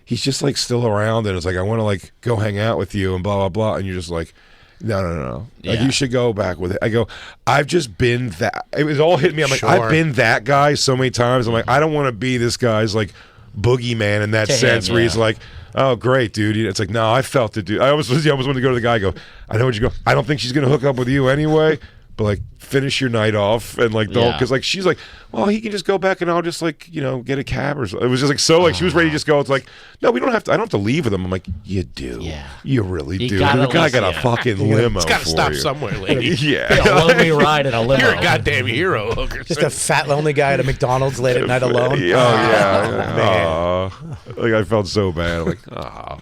"He's just like still around," and it's like, "I want to like go hang out with you," and blah blah blah, and you're just like, No. Like
Yeah.
you should go back with it. I go, I've just been that. It was all hitting me. I'm like,
Sure.
I've been that guy so many times. I'm like, I don't want to be this guy's like boogeyman in that
To him,
sense where he's
yeah.
like, oh, great, dude. It's like, no, I felt it, dude. I almost wanted to go to the guy and go, I know what you go. I don't think she's going to hook up with you anyway, but like finish your night off and like don't,
Yeah.
because like she's like, well, he can just go back and I'll just like get a cab or something. It was just like so like she was ready to just go. It's like, no, we don't have to. I don't have to leave with him. I'm like, you do.
Yeah.
You really
You
do.
gotta
The guy
listen,
got a
yeah.
fucking limo.
It's got to
for
stop
you.
somewhere, lady.
Yeah.
A one-way ride in a limo.
You're a goddamn hero, hooker.
Just a fat lonely guy at a McDonald's late at night alone.
Oh yeah.
man.
Aw. Like I felt so bad. I'm like, oh.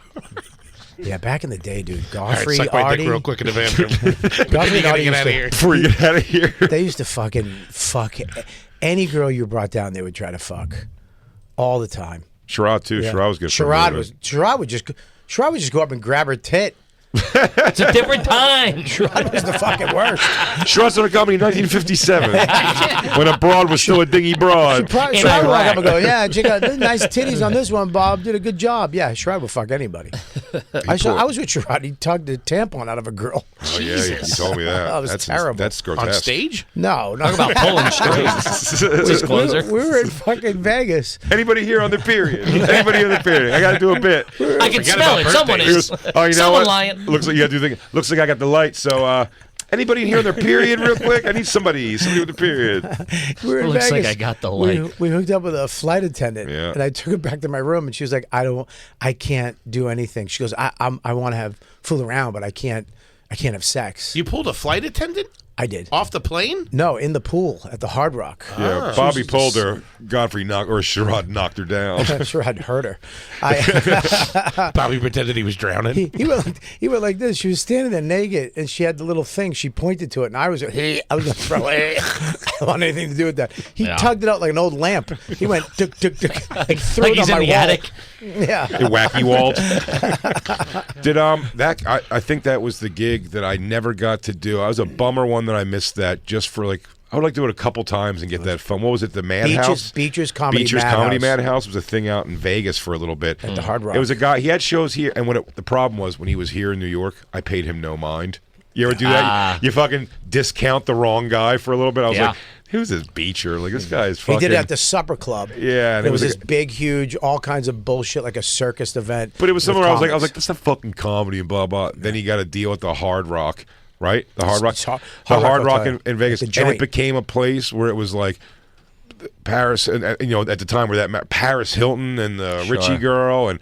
Yeah, back in the day, dude.
All right,
Godfrey,
suck my
Artie,
dick real quick in the bathroom.
Godfrey
You
and
gotta
Artie
get
used
out of
to,
here.
Before you get out of here.
they used to fucking fuck any girl you brought down. They would try to fuck all the time.
Sherrod too.
Yeah.
Sherrod was good.
Sherrod would just go up and grab her tit.
It's a different time.
Sherrod was the fucking worst.
Sherrod started comedy in 1957 when a broad was still a dingy broad.
Sherrod would walk up and go, yeah, check out nice titties on this one, Bob. Did a good job. Yeah, Sherrod would fuck anybody. I was with Sherrod. He tugged a tampon out of a girl.
Oh yeah, you told me that.
That was
that's
terrible.
That's grotesque.
On stage?
No, not
Talk about pulling strings. Disclosure.
We were in fucking Vegas.
Anybody here on the period? Anybody on the period? I got to do a bit.
I can
Forget
smell
about
it. Someone
birthdays.
is.
Oh, you know
Someone
what?
lying.
Looks like you got to do the. Looks like I got the light. So, anybody in here on their period, real quick? I need somebody with the period.
We were in
Looks like
Vegas.
I got the
We,
light.
we hooked up with a flight attendant,
Yeah.
and I took her back to my room, and she was like, I can't do anything. She goes, I want to have fool around, but I can't have sex.
You pulled a flight attendant
I did.
off the plane?
No, in the pool at the Hard Rock.
Yeah, Bobby pulled her. Godfrey knocked, or Sherrod knocked her down.
I'm sure I'd hurt her.
Bobby pretended he was drowning.
He went like this. She was standing there naked, and she had the little thing. She pointed to it, and I was going to throw it. I don't want anything to do with that. He
Yeah.
tugged it out like an old lamp. He went, tuk, tuk, tuk, and threw
Like
it
he's
on
in
my
the
wall.
attic.
Yeah.
Wacky Walt. Did that? I think that was the gig that I never got to do. I was a bummer one that I missed that just for like. I would like to do it a couple times and get that fun. What was it? The Madhouse?
Beacher's Comedy
Beacher's
Madhouse.
Comedy Madhouse was a thing out in Vegas for a little bit.
At the Hard Rock.
It was a guy. He had shows here, and the problem was when he was here in New York, I paid him no mind. You ever do that? You fucking discount the wrong guy for a little bit. I was
Yeah.
like, who's this Beecher? Like this guy is fucking.
He did it at the Supper Club.
Yeah, and
It
it
was
was
this big, huge, all kinds of bullshit, like a circus event.
But it was somewhere
with
I was like,
comics.
that's not fucking comedy and blah blah. Then he got to deal with the Hard Rock, right? The Hard Rock,
It's
the
Hard
Hard
Rock
Rock in Vegas,
the
and it
joint.
became a place where it was like Paris, and at the time where Paris Hilton and the Richie girl and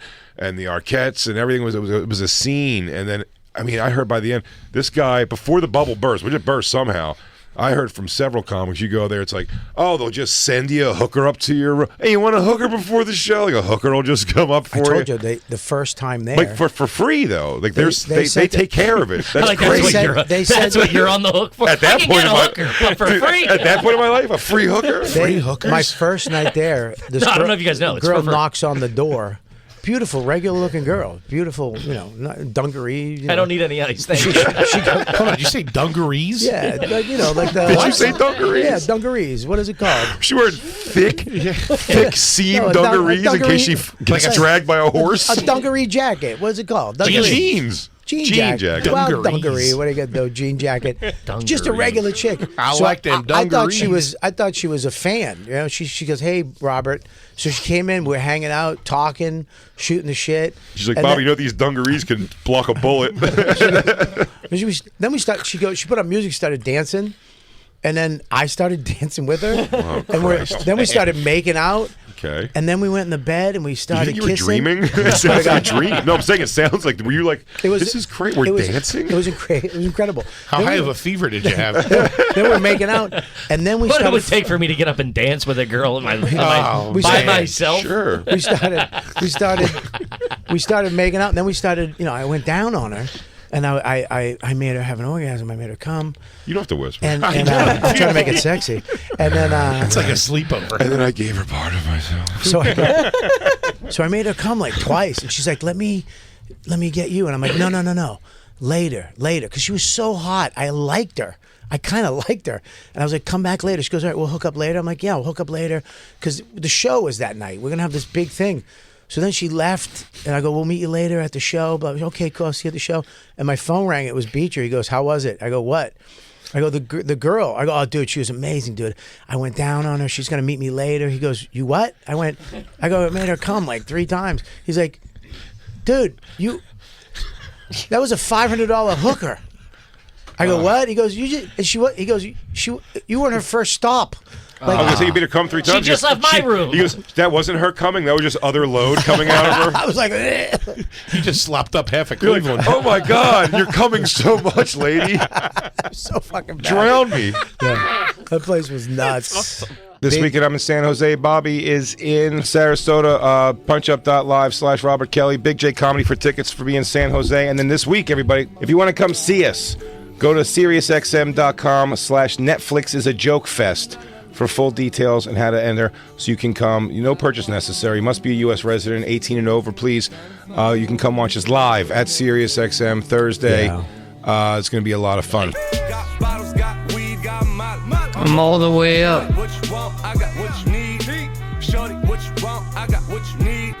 the Arquettes and everything it was a scene. And then I mean, I heard by the end, this guy before the bubble burst, which it burst somehow. I heard from several comics, you go there, it's like, oh, they'll just send you a hooker up to your room. Hey, you want a hooker before the show? Like a hooker will just come up for
I told
you.
you, the first time there.
Like for free though. Like they
said
take care of it. That's
Like
crazy.
that's what you're on the hook for.
At that
I can
point
get a
in my-
hooker, but for free.
At that point in my life, a free hooker.
My first night there, this
No, I
girl,
don't know if you guys know, it's
girl
for free.
knocks on the door. Beautiful, regular-looking girl. Beautiful, dungaree.
I don't need any ice. Thank you.
Hold on, did you say dungarees?
Yeah, like the.
Did you say dungarees?
Yeah, dungarees. What is it called?
She wearing thick seam
No, a
dungarees in
dungaree-
case she gets
like a-
dragged by a horse.
A dungaree jacket. What is it called? Dungaree.
Jeans.
Jean jacket. Well,
Dungarees.
dungaree. What do you get though? Jean jacket. Just a regular chick.
I like them
I thought she
dungarees.
was. I thought she was a fan. She goes, "Hey, Robert." So she came in. We're hanging out, talking, shooting the shit.
She's like,
And
Bobby, these dungarees can block a bullet.
Then we start. She put up music, started dancing, and then I started dancing with her. Then we started making out.
Okay.
And then we went in the bed and we
You
started
think you were
kissing.
dreaming? It sounds like a dream. No, I'm saying it sounds like. Were you like? This is great. We're dancing.
It was incredible.
How high of a fever did you have?
Then we're making out, and then we
What it
started.
would take for me to get up and dance with a girl in my,
we
by
started-
myself?
Sure.
we started making out, and then we started. I went down on her, and I made her have an orgasm. I made her come,
You don't have to whisper.
and I'm trying to make it sexy, and then
It's like a sleepover.
And then I gave her part of myself.
so I made her come like twice, and she's like, let me get you, and I'm like, no, later, because she was so hot. I liked her. I kind of liked her, and I was like, come back later. She goes, all right, we'll hook up later. I'm like, yeah, we'll hook up later, because the show was that night. We're gonna have this big thing. So then she left, and I go, we'll meet you later at the show. But okay, cool, I'll see you at the show. And my phone rang. It was Beecher. He goes, how was it? I go, what? I go, the girl. I go, oh, dude, she was amazing, dude. I went down on her. She's going to meet me later. He goes, you what? I go, it made her come like 3 times. He's like, dude, that was a $500 hooker. I go, what? He goes, you just, and she, he goes, you were in her first stop. Like,
I was gonna say you beat her come 3 times.
She just left my room.
He goes, that wasn't her coming. That was just other load coming out of her.
I was like,
You just slopped up half of
You're like,
Cleveland.
oh my God, you're coming so much, lady.
so fucking bad.
Drown me.
Yeah. That place was nuts.
This weekend I'm in San Jose. Bobby is in Sarasota. Punchup.live/Robert Kelly. Big J Comedy for tickets for being in San Jose. And then this week, everybody, if you want to come see us, go to SiriusXM.com/Netflix is a joke fest for full details and how to enter, so you can come. No purchase necessary. Must be a U.S. resident, 18 and over, please. You can come watch us live at SiriusXM Thursday.
Yeah.
It's going to be a lot of fun.
I'm all the way up.
What you want, I got what you need. Shorty, what you want, I got what you need.